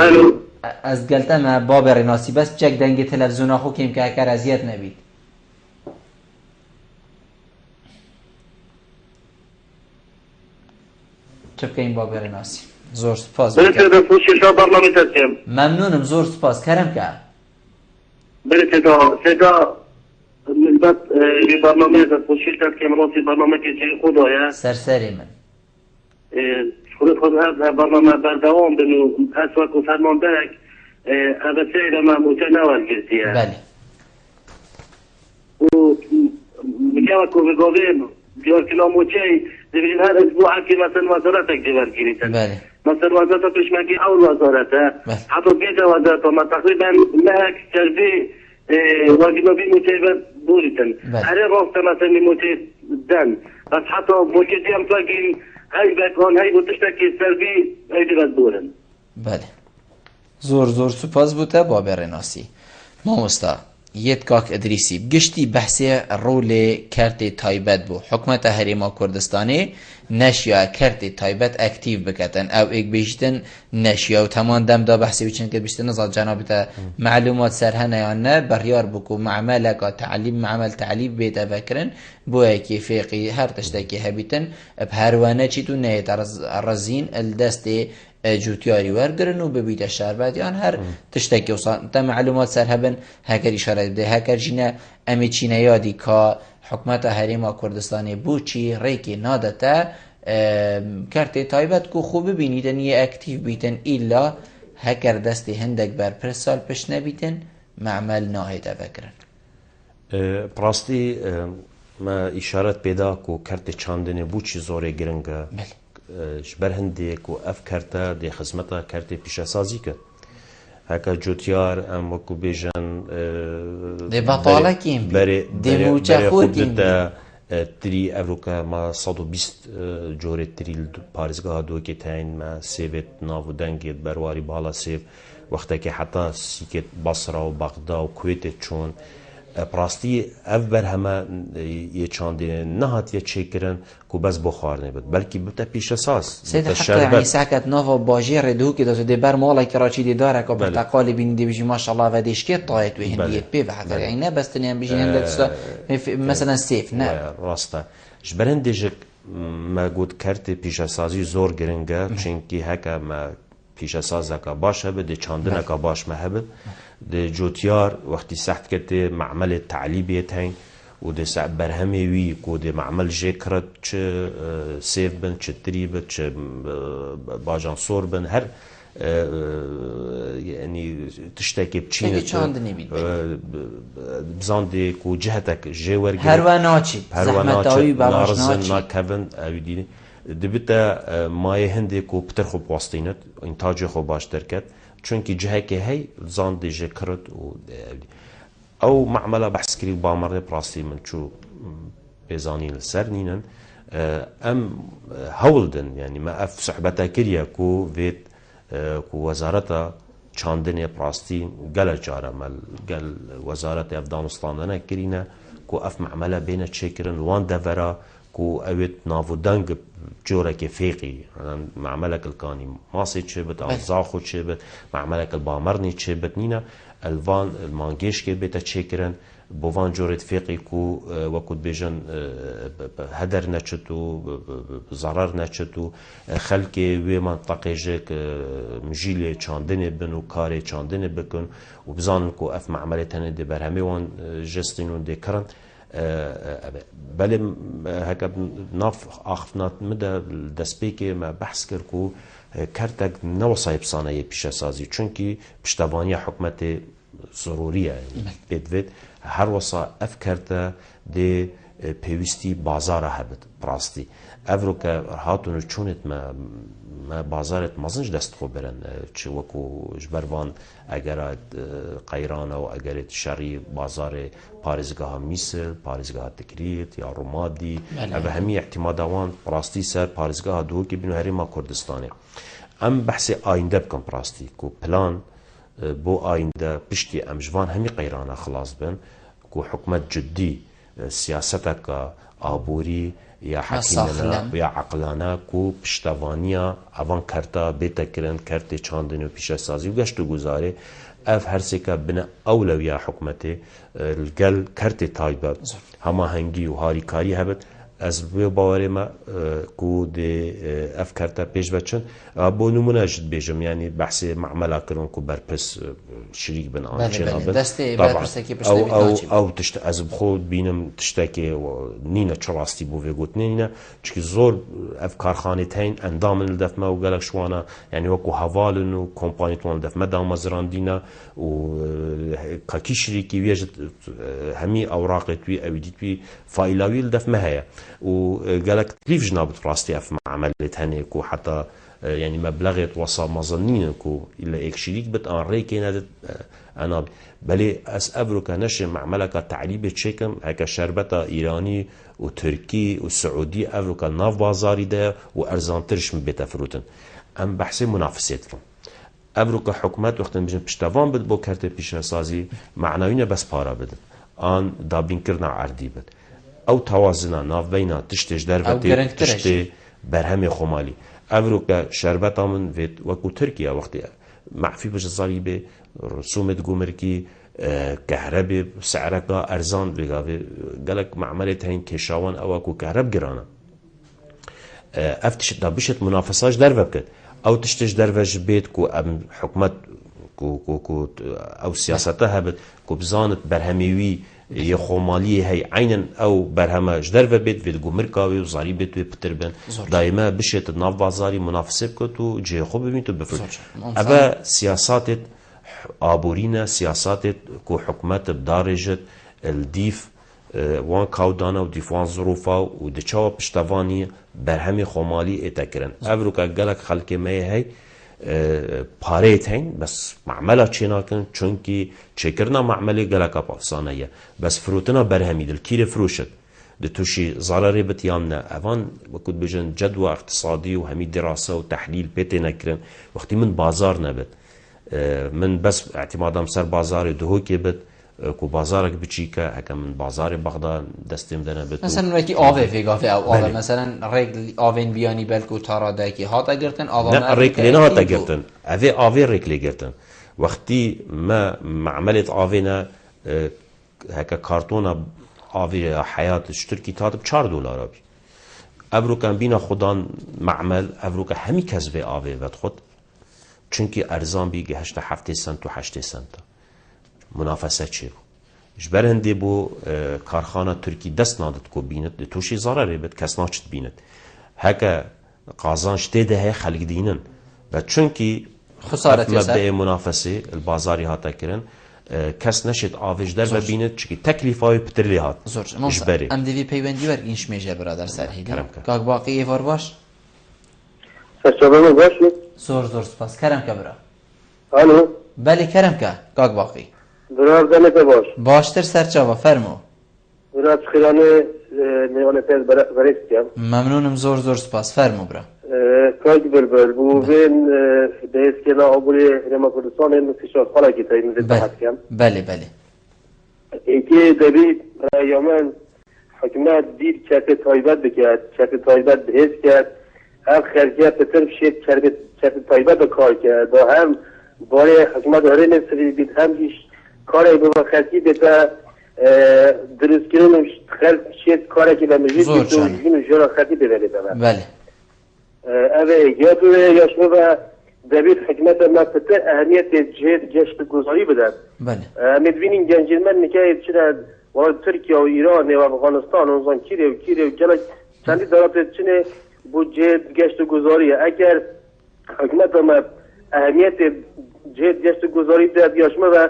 از گلتم باب رناسی بس چک دنگی تلفزیون خو کیم که اکر ازیت نبید چپ که این باب رناسی زور سپاس ممنونم زور سپاس کرم که سيدا من بعد برنامج تشكيل كاميرات برنامج جي خدايا سرسری من خود هذا برنامج بردوام بنو اسواق وفرماندهك هذا سيدا ما متناول جزئيا بله و مجاوك وبقوبين جوار كلام وشي دبيجن هذا اسبوع كي مثلا وزارتك جوار كيريتا بله مثلا وزارة بشمكي اول وزارته حتى بيجا وزارته ما تقريبا لها تربيه واجبي متابعة بوريتن هذا راست مثلا متدن بس حتى موجودين هم تلاقين هاي بكون هاي بتشتكي سلبي هاي دلت بورن بله زور سپاس بوده باب رناسی ما مستا یدکاک ادریسی بگشتی بحثی رول کرت تایبت بو حکمت هریما کردستانی نشیا کرت تایبت اکتیو بکتن او ایک بیشتن نشیا و تمام دم دا بحثی بچن که بیشتن نزاد جنابتا معلومات سرهنه یا نه بریار بکو معمل که تعلیم معمل تعلیم بیتا بکرن بو اکی فیقی هر تشتکی هبیتن بهروانه چی تو نیت رزین الدست جوتیاری ورگرن و ببیت شربت یان هر تشتکی وصان تا معلومات سر هبن هکر اشاره بده هکر جینه امی چینه یادی که حکمت حریم کردستانی بو چی ریکی نادتا کرتی تایبت کو خوب ببینیدن یه اکتیو بیتن ایلا هکر دستی هندک بر پرسال پش نبیتن معمل ناهیده بکرن براستی ما اشارت پیدا کو کرت چاندنه بو چی زوره گرنگه جبر هندی کو اف کرتا دی خدمتا کرت پیش سازی که هکا جوتیار ام وکو بیجن دی بطاله کیم دی موچه خود کیم تری افروکا ما 120 جوره تری پارزگاه دو که تاین ما سیوت ناو دنگید برواری بالا سیو وقتی که حتی سیکت بصره و بغدا و کویت چون براستی اف بر همه یه چانده نهات یه چکرن که بس بخار نبود بلکه بوده پیش اساس سید حتی یعنی ساکت نوفا باجی ردو که دو بر مالا کراچی دی داره که برتقالی بین دی بجی ماشاءالله و دیش که طایت و هندیت بی و حقا یعنی نه بس تنیم بجی هندت مثلا سیف نه راسته جبرن دیجک ما گود کرت پیش اسازی زور گرنگه چونکی هکا ما پیش اساز که باش هبه دی چاندن که باش مهبه دی جوتیار وقتی سخت کرده معمل تعلیبیت هین و دی سعب برهمی وی که دی معمل جه کرد چه سیف بن چه تری بن چه باجان سور بن هر یعنی تشتاکی بچینه بزانده که جهتک جه ورگه هرواناچی زحمتاوی باباش ناچی ناکوین اوی دینه دبیتا مایه هنده که پتر خوب واستینت انتاج خوب باشتر کرد چونکی جهه که هی زانده جه کرد او معمله بحث کری بامره براستی من چو بزانی لسر نینن ام هولدن یعنی ما اف صحبتا کریا که وید که وزارتا چاندنی براستی گل جاره مل گل وزارت افغانستان کرینه که اف معمله بینه چه کرن وان دورا که اوید نافودنگ جوره که فیقی معملك الكاني ماسي تشبت او زاخو تشبت معملك البامرني تشبت نينا الوان المانجيش كي بيتا تشيكرن بوفان جورت فيقي كو وكود بيجن هدر نچتو ضرر نچتو خلقي وي منطقه جك مجيلي چاندنه بنو كاري چاندنه بكن وبزان كو اف معملتن دي برهمي وان جستينون دي كرن بله هکا ناف آخفنات مده دسپیکی ما بحث کرد که کرتک نوصایب صانعی پیش سازی چونکی پشتوانی حکمت ضروریه بدوید هر وصا اف کرده ده پیوستی بازار هبت براستی افرو که هاتونو چونت ما بازارت مازنج دست خو برن چه وکو جبروان اگر قیران و اگر شری بازار پارزگاه میسل پارزگاه تکریت یا رومادی و همی اعتمادوان براستی سر پارزگاه دو که بینو هری ما کردستانه ام بحث آینده بکن براستی کو پلان بو آینده پشتی امجوان همی قیرانه خلاص بن کو حکمت جدی سیاستک آبوری یا حکیمانه یا عقلانه کو پشتوانیا اوان کرتا بیتا کرن کرت چاندن و پیش سازی و گشت و گذاره اف هر سکه بنا اولویا حکمت الگل کرت تایبه همه هنگی و هاریکاری هبت از باوری ما کو دی اف کرتا پیش بچن بو نمونه جد بیجم یعنی بحث معامله کرن کو برپس شریک بن آن چنابن دسته برپسته که پشت بیتاچی او تشت از خود بینم تشتکی نینه چراستی بو وگوت نینه چکی زور اف کارخانه تین اندام الدف ما و گلک شوانا یعنی وکو حوالن و کمپانیتوان دف مدام مزراندینا و کاکی شریکی ویجد همی اوراق توی اویدی توی فایلاوی الدف مهیا و قالك كيف جناب راستي في معاملة هنيك وحتى يعني مبلغ وصا مظنين كو الا ايك شريك بت ان ريكي نادت انا بلي اس ابرك نشي معملك تعليب تشيكم هكا شربتا ايراني وتركي وسعودي ابرك ناف بازاري ده وارزان ترش من بيت فروتن ام بحث منافسات ابرك حكومات وقت بيجن بشتوان بد بو كارت بيش سازي معنوينه بس بارا بد ان دابين كرنا عردي بد او توازنا ناف بينا تشتش دربتي تشتي برهم خمالي افروكا شربتا من فيت وكو تركيا وقت معفي بج الضريبه رسومات جمركي كهرباء سعرك ارزان بيغافي قالك معملت هين كشاوان او كو كهرب جرانا افتش دابشت منافساش دربكت او تشتش دربج بيت كو ام حكومت كو او سياستها هبت كو بزانت برهميوي يخومالي هي عينا او برهما جدر بيت في الجمركاوي وزاري بيت بتربن دائما بشت الناف بازاري منافسه بكتو جي خو ببيتو بفرج ابا سياسات ابورينا سياسات كو حكومات بدارجت الديف وان کاودانا و دیفوان ظروفا و دچاو پشتوانی برهمی خمالی ایتکرن افروکا گلک خلک می هی پاریت هین بس معمله چینا کن چونکی چکرنا معمله گلکا پافسانه بس فروتنا برهمی دل کیر فروشت دتوشي ضرري بتيامنا اوان وكنت بجن جدوى اقتصادي وهمي دراسة وتحليل بيتي نكرن وقتي من بازار نبت من بس اعتمادام سر بازار دهوكي بت كو بازارك بچيكا هكا من بازار بغداد دستم دنا بت مثلا وكي اوفي في غافي او اوفي مثلا ريك اوفين بياني بالكو تارا داكي هاتا گرتن اوفا لا ريك لنا هاتا گرتن افي اوفي ريك لي گرتن وقتي ما معملة اوفينا هكا كارتونا آوی حیات اشترکی تاد $4 بی. ابروکن بینا خودان معمل ابروکن همی کس به آوی ود خود چونکی ارزان بیگه 8 سنت و 8 سنت منافسه چی بو جبر هندی بو کارخانه ترکی دست نادت کو بیند توشی ضرری بد کس ناچت بیند هکا قازان شته ده خلق دینن و چونکی خسارت مبدأ منافسه البازاری هاتا کرن کس نشد آویج در ببیند چکی تکلیفای پترلی هات زور ام دیوی پیوندی ورگینش میشه برادر سرهیدی کاک باقی ایوار باش سرچابه باشی زور سپاس کرم که برا الو بله کرم که کاک باقی برادر که باش باشتر سرچابه فرمو برادر خیرانه نیانه پیز برستیم ممنونم زور سپاس فرمو برا کاک بلبل بو بین دهست که نا آبولی رما کردستان نفشار خالا که تایی مزید بحث کم بله ایکی دبید یامن حکمت دید چک تایبت بکرد چک تایبت دهست کرد هم خرجه پتر شید چک تایبت بکار کرد و هم باره حکمت هره نفسری بید هم هیچ کاری با خرجی بیتا درست کنم خرج شید کاری که بمجید بید و اینو جرا خرجی ببرید بله اوه یادوه یاشمه و دبیر حکمت ما پتر اهمیت جهد گشت گذاری بدن بله مدوینین گنجلمن نکه چرا وارد ترکیه و ایران و افغانستان و زن کیره و جلک چندی دارد چنه بو جهد گشت گذاریه اگر حکمت ما اهمیت جهد گشت گذاری داد یاشمه و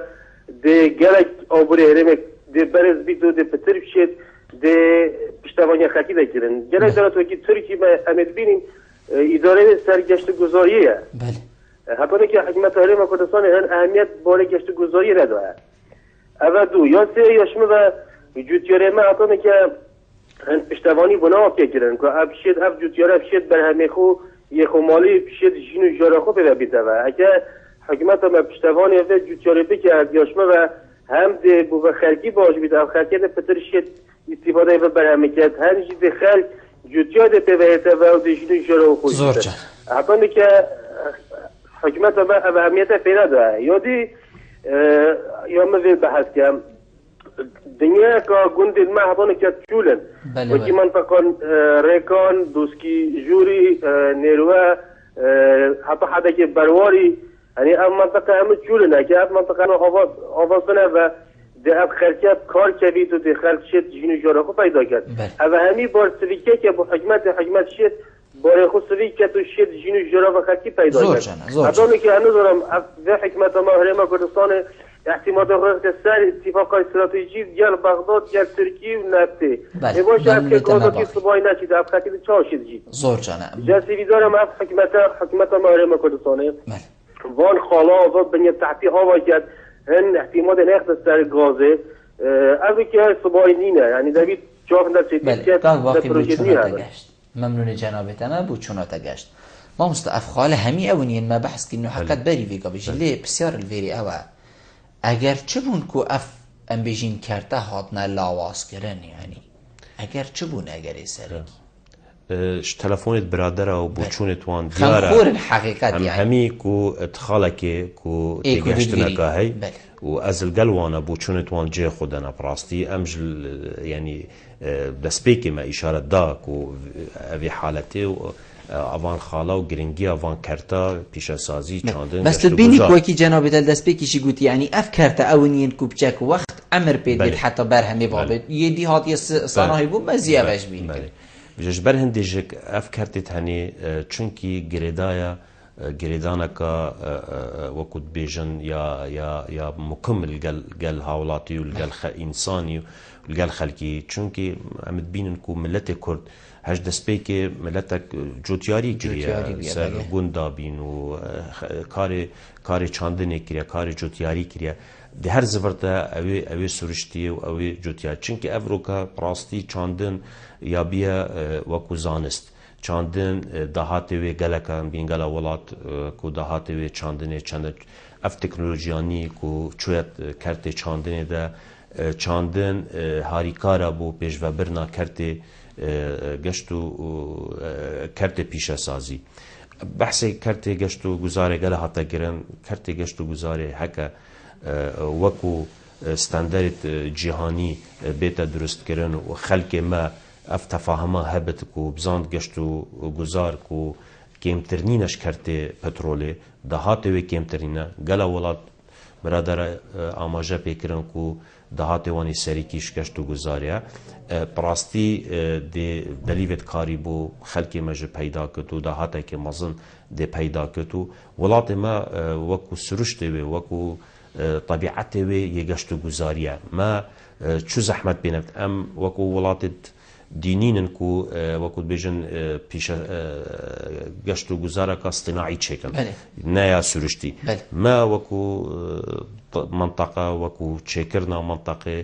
ده گلک آبوری هرمه ده برز بیدو ده پتر بشید ده پشتوانی خاکی دکرن گلک دارد وکی ترکیه ما مدوینین اداره سرگشت گذاریه بله حتی که حکمت حرم کردستان هن اهمیت باره گشت گذاری نداره اول دو یا سه یاشمه و جوتیاره ما حتی که هن پشتوانی بنا که کرن که افشید اف جوتیاره افشید بر همه خو یه خو مالی افشید جینو جاره خو بره بیده و اگه حکمت ما پشتوانی اف جوتیاره بکرد یاشمه و هم ده بو خلقی باش بیده اف خلقی ده پتر شید استفاده بر همه کرد هر جید خلق جوتیاره پیوهیده و دیشینو جاره خو زور جان حتی که حکمت و اهمیت پیدا داره یادی یا مزید بحث کم دنیا که گند ما حتی که چولن وکی منطقه ریکان دوسکی جوری نیروه حتی که برواری یعنی ام منطقه همه چولن که ام منطقه آوازنه و ده اب خلقیت کار کبید و ده خلق شد جینو جاره خو پیدا کرد او همی بار سویکه که با حکمت شد باره خود سوی که تو شد جینو جرا و خاکی پیدا کرد. حتی که هنوز دارم و حکمت ما هرما کردستان احتمال خود سر اتفاق استراتژی گل بغداد گل ترکیه و نفته. بله. باشه که گازاتی صبحی نشید اف خاکی چه شد جی. زور جانه. جلسه دارم اف حکمت ما هرما کردستانه. وان خالا و بنی تحتی هوا کرد هن احتمال نخست سر گازه. اولی که صبحی نینه یعنی دوید جاف نشید که در پروژه نینه. ممنون جنابت اما بو چوناتا گشت ما مستعف خاله همی اونین ما بحث کنو حقیقت بری ویگا بجی لی بسیار الویری اوه اگر چه بون کو اف ام بجین کرده هاتنا لاواز کرن یعنی اگر چه بون اگر سرکی تلفونت برادره و بو چونت وان دیاره خمخور الحقیقت هم يعني همي كو اتخالك كو تيجاشتنا هاي وازل قلوانا بو چونت وان جي خودنا براستي امجل يعني دسبيكي ما اشاره دا كو افي حالتي اوان خالا و گرنگی اوان کرتا پیش سازی چاندن بس تبيني كوكي جناب دسبيكي شي قلت يعني اف كرتا اونين كوبچك وقت امر بيدل حتى برهمي بابت يدي هات صناهي بو مزيه باش بين بجش برهندجك اف كرتت هني چونكي گردايا گریدانەکە وەکوت بێژن یا مکمل گەل هاوڵاتی و لەگەل ئینسانی و لەگەل خەلکی چونکی ئەمت بینن و ملەتێ کورد هەش دەستپێکێ ملەتێک جوتیاری کریە سەر گوندا بین و کارێ چاندنێ کریە کارێ جوتیاری کریە دی هەر زڤرتە ئەوێ سروشتیە و ئەوێ جوتیار چونکی ئەڤڕۆکە ڕاستی چاندن یا بیە وەکو زانست چاندن داهاتێ وێ گەلەکان بینگەلە وڵات و داهاتێ وێ چاندنێ چەندە ئەف تەکنۆلۆژیانی و چوێت کەرتێ چاندنێ دە چاندن هاریکارە بۆ پێشڤەبرنا کەرتێ گەشت و کەرتێ پیشەسازی بەحسێ کەرتێ گەشت و گوزارێ گەلە هاتەگرن کەرتێ گەشت و گوزارێ هەکە وەکو ستاندەرێت جیهانی بێتە دروستکردن و خەلکێ مە ئەف تەفاهەمە هەبت و بزاند گەشت و گوزار و کێمترینەش کەرتێ پەترۆلێ داهاتێ وێ کێمترینە گەلە وڵات برادرە ئاماژە پێکردن و داهاتێ وانی سەریکیش گەشت و گوزاریە پڕاستی دەلیوێت کاری بۆ خەلکێ مەژە پەیدا کرد و داهاتێکی مەزن دێ پەیدا کرد و وڵاتێ مە وەکو سروشتێ وێ وەکو طبیعەتێ وێ یە گەشت و گوزاریە مە چوو زەحمەت بێنێت ئەم وەکو وڵاتێت دینینن و وەکو بێژن پیشە گەشت و گوزارەکە ستناعی چێکن نەیە سروشتی مە وەکو منطقە وەکو چێکردنا منطقێ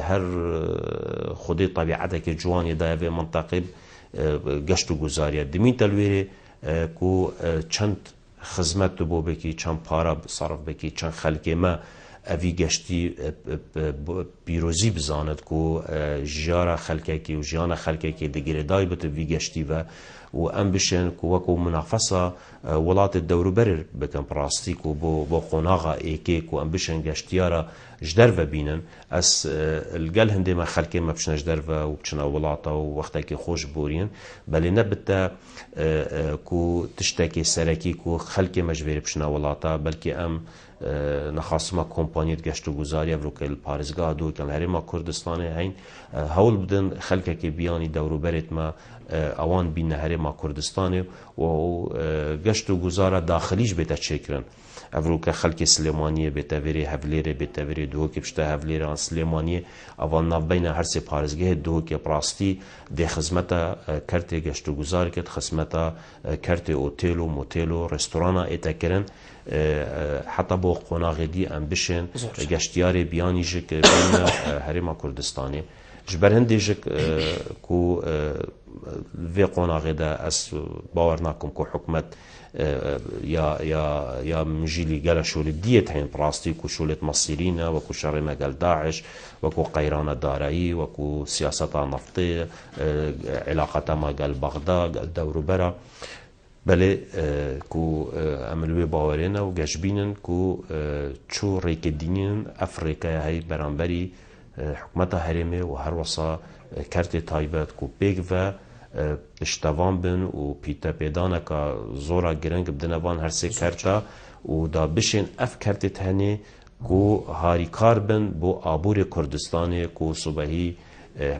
هەر خودی طبیعەتێکی جوانی دایەوێ منطقێ گەشت و گوزاریە دمینتە لوێرێ و چەند خزمەت بۆ بێکی چەند پارە سەرف بێکی چەند خەلکێ مە ئەوی گەشتی پیرۆزی بزانت و ژیارە خەلکێکی و ژیانە خەلکێکی دەگیرێدای بتە وی گەشتی بە و ئەم بشێن وەکو منافەسە وڵاتت دەوروبەر بکەن پڕاستیک و بۆ قۆناغا ئێکێک و ئەم بشێن گەشتیارە ji derve bînin ez li gel hindê me xelkê me biçine ji derve û biçine wilata û wextekê xwe ji borîn belê nebite ku tiştekê serekî ku xelkê me ji vêrê biçine wilata belkî em nexasima kompaniyê geşt û guzariya evrokê li parêzgeha dokan li herêma Kurdistanê heyn hewl bidin xelkekê biyanî dewroberê me ewan bîne herêma Kurdistanê û geşt û guzara daxilî ji bête çêkirin Evroka xelkê Silêmaniyê bête verê Hevlêrê bête verê duhokê pişta Hevlêran Silêmaniyê avan navbeyna her sê parêzgehê duhokê rastî dê xizmeta kertê geşt û guzar kir xizmeta kertê otêl û motêl û restorana ête kirin heta bo qonaxê dî em bişên geştiyarê biyanî jî bîne herêma Kurdistanê ji ber hindê jî ku vê qonaxê de ez bawer nakim ku hikûmet یا مجیلی گل شولت دیت هین پراستی کو شولت مصیرینه و کو شر مگل داعش و کو قیران دارایی و کو سیاست نفطی علاقه مگل بغداد دورو برا بله کو عملوی باورینه و گشبینن کو چو ریک دینین افریقا هی برانبری حکومت هرمه و هر وصا کرت تایبت کو بیگ و اشتوان بن و پیتا پیدانه که زورا گرنگ بدنوان هر سه کرتا و دا بشین اف کرتت هنه کو هاریکار بن بو آبور کردستانی کو صبحی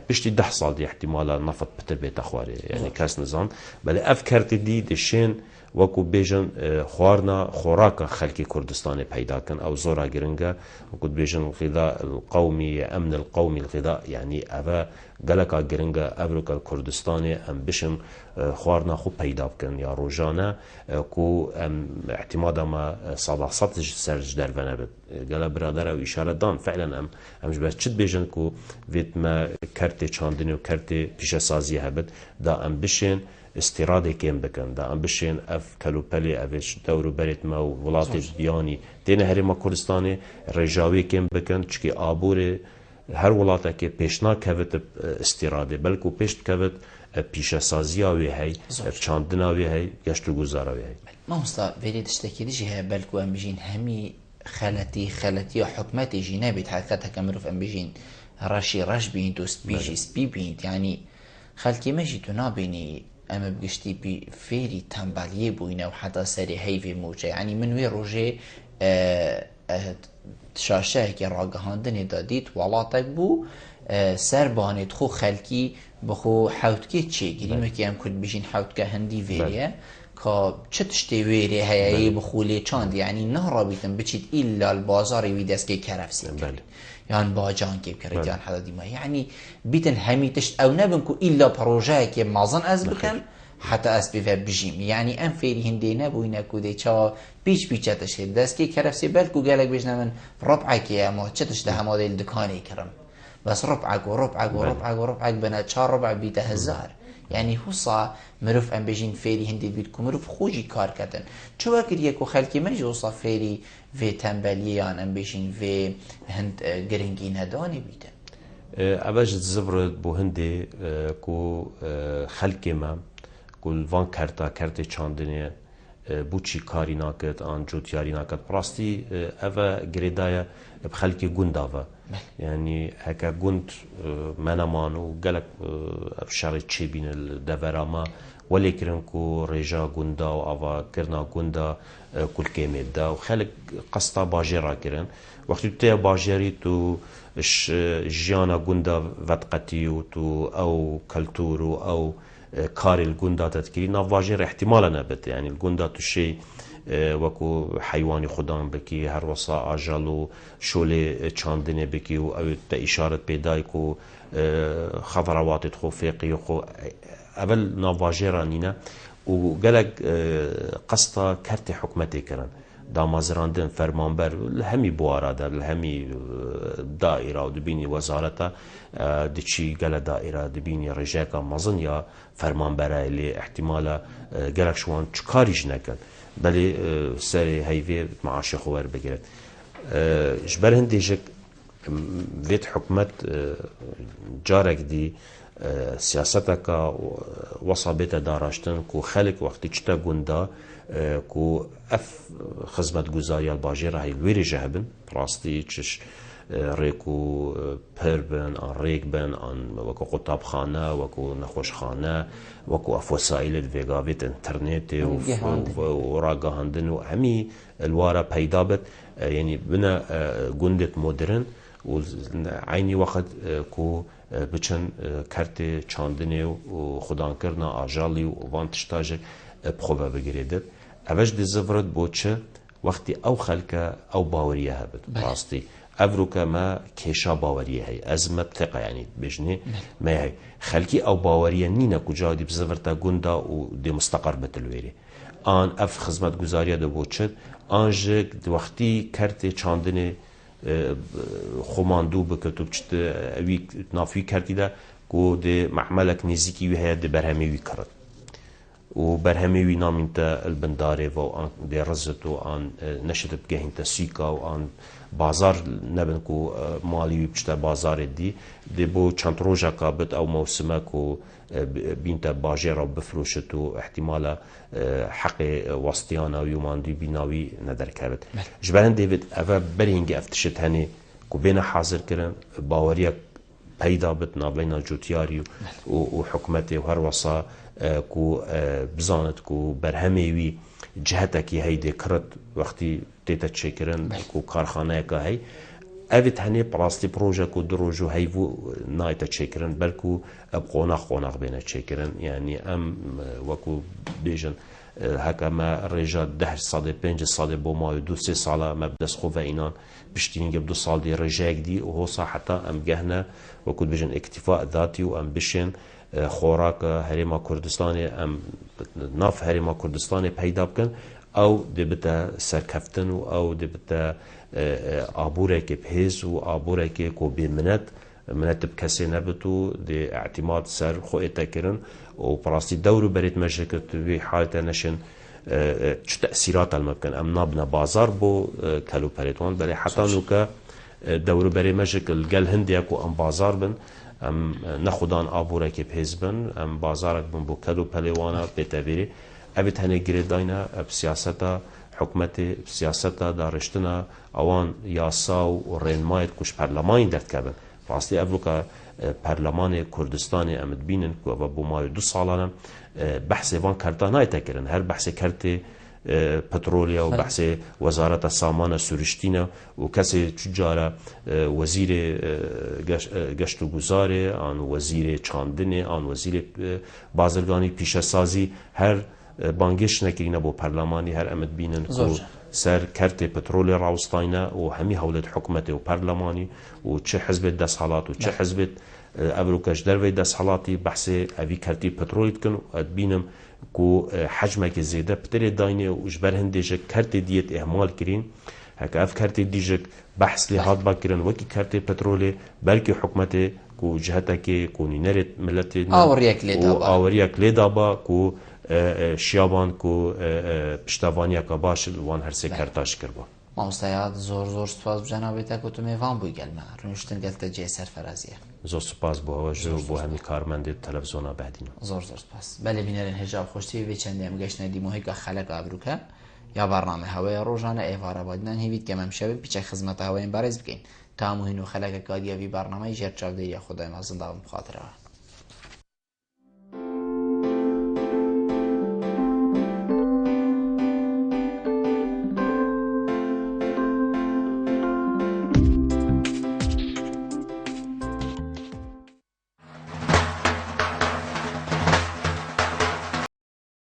پشتی 10 سال دی احتمالا نفط پتر بیت اخواره یعنی کس نزان بله اف کرت دی دشین وەکو بێژن خواردنا خۆراکە خەلکی کوردستانی پیدا کن ئەو زۆرا گرنگە وەکو بێژن الغذاء القومي ئەمن القومي الغذاء يعني ئەوە گەلێکا گرنگە ئەڤروکە کوردستانی ئەم بشن خواردنا خۆ پیدا بکەن یا ڕۆژانە کو ئەم احتیمادەمە سەداهەت سەرج دەرڤەنە بێت گەلە برادەرە و ئیشارە دان فعلا ئەمش بەس چت بێژن کو وێتمە کەرتێ چاندنی و کەرتێ پیشەسازی هەبێت دا ئەم بشێن استیرادی کم بکن دا ام بشین اف کلوپلی اوش دورو برید ما و ولات بیانی دین هرما کردستانی رجاوی کم بکن چکی آبور هر ولاته که پیشنا کوت استیراده بلکو پیشت کوت پیش سازی آوی هی چاندن آوی هی گشت و گذار آوی هی ما مستا ولی تشتکی دیجی ها بلکو ام بجین همی خلطی یا حکمتی جی نبید حقیقت هکمروف ام بجین رش بین دوست بیجی سپی بین یعنی خلکی مجی تو نابینی اما بگشتی بی فێری تەمبەڵیە بووینە و حتا سەری هەیڤێ موچە یعنی من وێ ڕۆژێ شاشەیەکی ڕاگەهاندنێدا دیت وڵاتێک بوو سەربانێت خۆ خەلکی بەخۆ حەوتکێ چێگیری وەکی ئەم کورد بژین حەوتکە هەندی وێریە که چه تشتی ویری هیایی بخولی چاند یعنی نهرا بیتن بچید ایلا البازاری وی دست که کرفسی یعنی باجان که بکرد یعنی حدا دیما یعنی بیتن همی تشت او نبن که ایلا پروژه که مازن از بکم حتی از بیفه بجیم یعنی ام فیری هنده نبوی نکوده چا پیچ تشید دست که کرفسی بلکو گلک بجنه من ربعه که اما چه تشته هماده دکانی کرم بس ربعك بنا 4 ربع بيت هزار يعني هوصا مروف ام بيجين فيري هندي بيتكم مروف خوجي كار كتن شو اكر يكو خلكي مجي وصا فيري في تنبليان ام بيجين في هند جرينجين هداني بيتن اوج زبرد بو هندي كو خلكي ما كل وان كارتا چاندنه بوچی کاری ناکد آن جوتیاری ناکد پراستی اوه گریدای بخلکی گنداوه یعنی هکا گند منمان و گلک شرط چی بین الدوراما ولی کرن کو رجا گندا و آوا کرنا گندا کل کمید دا و خلق قصتا باجرا کرن وقتی تو باجری تو جیانا گندا ودقتی و تو او کلتور و او كاري الجندا تذكري نافاجر احتمالا نبت يعني الجندا تشي وكو حيواني خدام بكي هر وصا اجالو شولي چاندنه بكي و او اشاره بيدايكو خضروات تخو فيقي خو اول نافاجر نينا و قالك قصتا كرت حكمتي كرن دامازراندن فرمانبر الهمي بوارا الهمي دائره ودبيني وزارته دچی گل دائره دبینی رجاکا مزن یا فرمانبره اللي احتمالا گلک شوان چکاریش نکن بلی سری هیوی معاش خوار بگیرد جبر هندی جک وید حکمت جارک دی سیاستکا وصابت داراشتن کو خلق وقتی چتا گندا کو اف خدمت گزاری الباجر هی ویری جهبن راستی چش ريكو بيربن عن ريكبن عن وكو قطاب خانة وكو نخوش خانة وكو وسائل الفيغافيت انترنت وراقا هندن وهمي الوارا بيدابت يعني بنا جندت مودرن وعيني وقت كو بچن كارت چاندنه و خدان کرنا آجالی و وان تشتاجك بخوبه بگیریدد اوش دی زفرد بوچه وقتی او خلقه او باوریه هبت راستی افروكا ما كيشا باوريه هي ازمه ثقه يعني بجني ما هي خلكي او باوريه نينا كجادي بزفرتا غوندا و دي مستقر بتلويري ان اف خدمت گزاريه دو بوچت انج وقتی كارت چاندني خماندو بكتب چت وي نافي كارتي دا كو دي معملك نزيكي وي هي دي برهمي وي كرت و برهمي وي نامنتا البنداري و دي رزتو ان نشت بجهنتا سيكا و ان بازار نبن کو مالی بچتا بازار دی بو چند روزا کابت او موسمه کو بینتا باجرا بفروشت و احتمالا حق وسطیانا و یوماندی بیناوی ندر کرد جبران دیوید اوه برینگ افتشت هنی کو بین حاضر کرن باوریا پیدا بت نابینا جوتیاری و حکمت و هر وصا کو بزانت کو برهمیوی جهتك هيدي كرت وقتي تيتا تشكرن كو كارخانه كا هي افيت هني بلاستي بروجا كو دروجو هيفو نايتا تشكرن بلكو قوناق بين تشكرن يعني ام وكو بيجن هكا ما رجال 10 صاد بوما 2 3 سالا مبدس خو فاينان بشتين قبل 2 سال دي رجاك دي وهو حتى ام جهنا وكو بيجن اكتفاء ذاتي وام بشن خوراک هریما کردستانی ام ناف هریما کردستانی پیدا بکن او دبتا سرکفتن و او دبتا آبوره که بهز و آبوره که کو بمنت بکسی نبتو دی اعتماد سر خویتا کرن و پراستی دورو برید مجرکت وی حالتا نشن چه تأثیرات الممکن ام نابنا بازار بو کلو پریتوان بلی حتی نوکا دورو برید مجرکل گل هندیا کو ام بازار بن ام نخودان آبوره که پیزبن ام بازارک بن بو کلو پلیوانا بیتویری اوید هنه گریداینا بسیاستا حکمت سیاستا دارشتنا اوان یاسا و رینمایت کش پرلمانی درد کبن فاصلی افروکا پرلمان کردستان امد بینن که بو مای 2 سالانه بحث وان کرتا نایتا کرن هر بحث کرت پترولیا و بحث وزارت سامان سورشتینا و کسی چجارا وزیر گشت و گذاره آن وزیر چاندنه آن وزیر بازرگانی پیشسازی هر بانگیش نکرینه بو پارلمانی هر امد بینن کو سر کرت پترول راوستاینا و همی حولت حکومت و پارلمانی و چه حزب دست حالات و چه حزب ابروکش دروی دست حالاتی بحث اوی کرتی پترولیت کن و بینم کو حجمه که زیده پتر داینه و اجبر هندیجه کرت دیت احمال کرین هک اف کرت دیجه بحث لحاظ با کرن وکی کرت پترولی بلکه حکومت کو جهتا که کو نینرت ملت آوریک لیدا با کو شیابان کو پشتوانیا که باش وان هر سه کرتاش کربا مامۆستایات زۆر سوپاس بجەنابێتە کە تو میێوان بووی گەلمە ڕونشتن گەلتە جێ سەرفەرازیە زۆر سوپاس بۆ ئەوەژ و بۆ هەمی کارمەندێت تەلەڤیزۆنا بەدینەوە زۆر سوپاس بەلێ بینەرن هێژاو خۆشتی بێ چەندێم گەشتە دیمۆهیکە خەلک ئابرووکە یا بەرنامە هەوەیە ڕۆژانە ئێوارەبادنان هیویت کە مەمشەوێ پیچە خزمەتە هەوەیان بارێز بکەین تا هەموو هین و خەلەکە کادیەوی بەرنامەی ژێر چاودێریە خۆدای مازنداوم بخاترەوە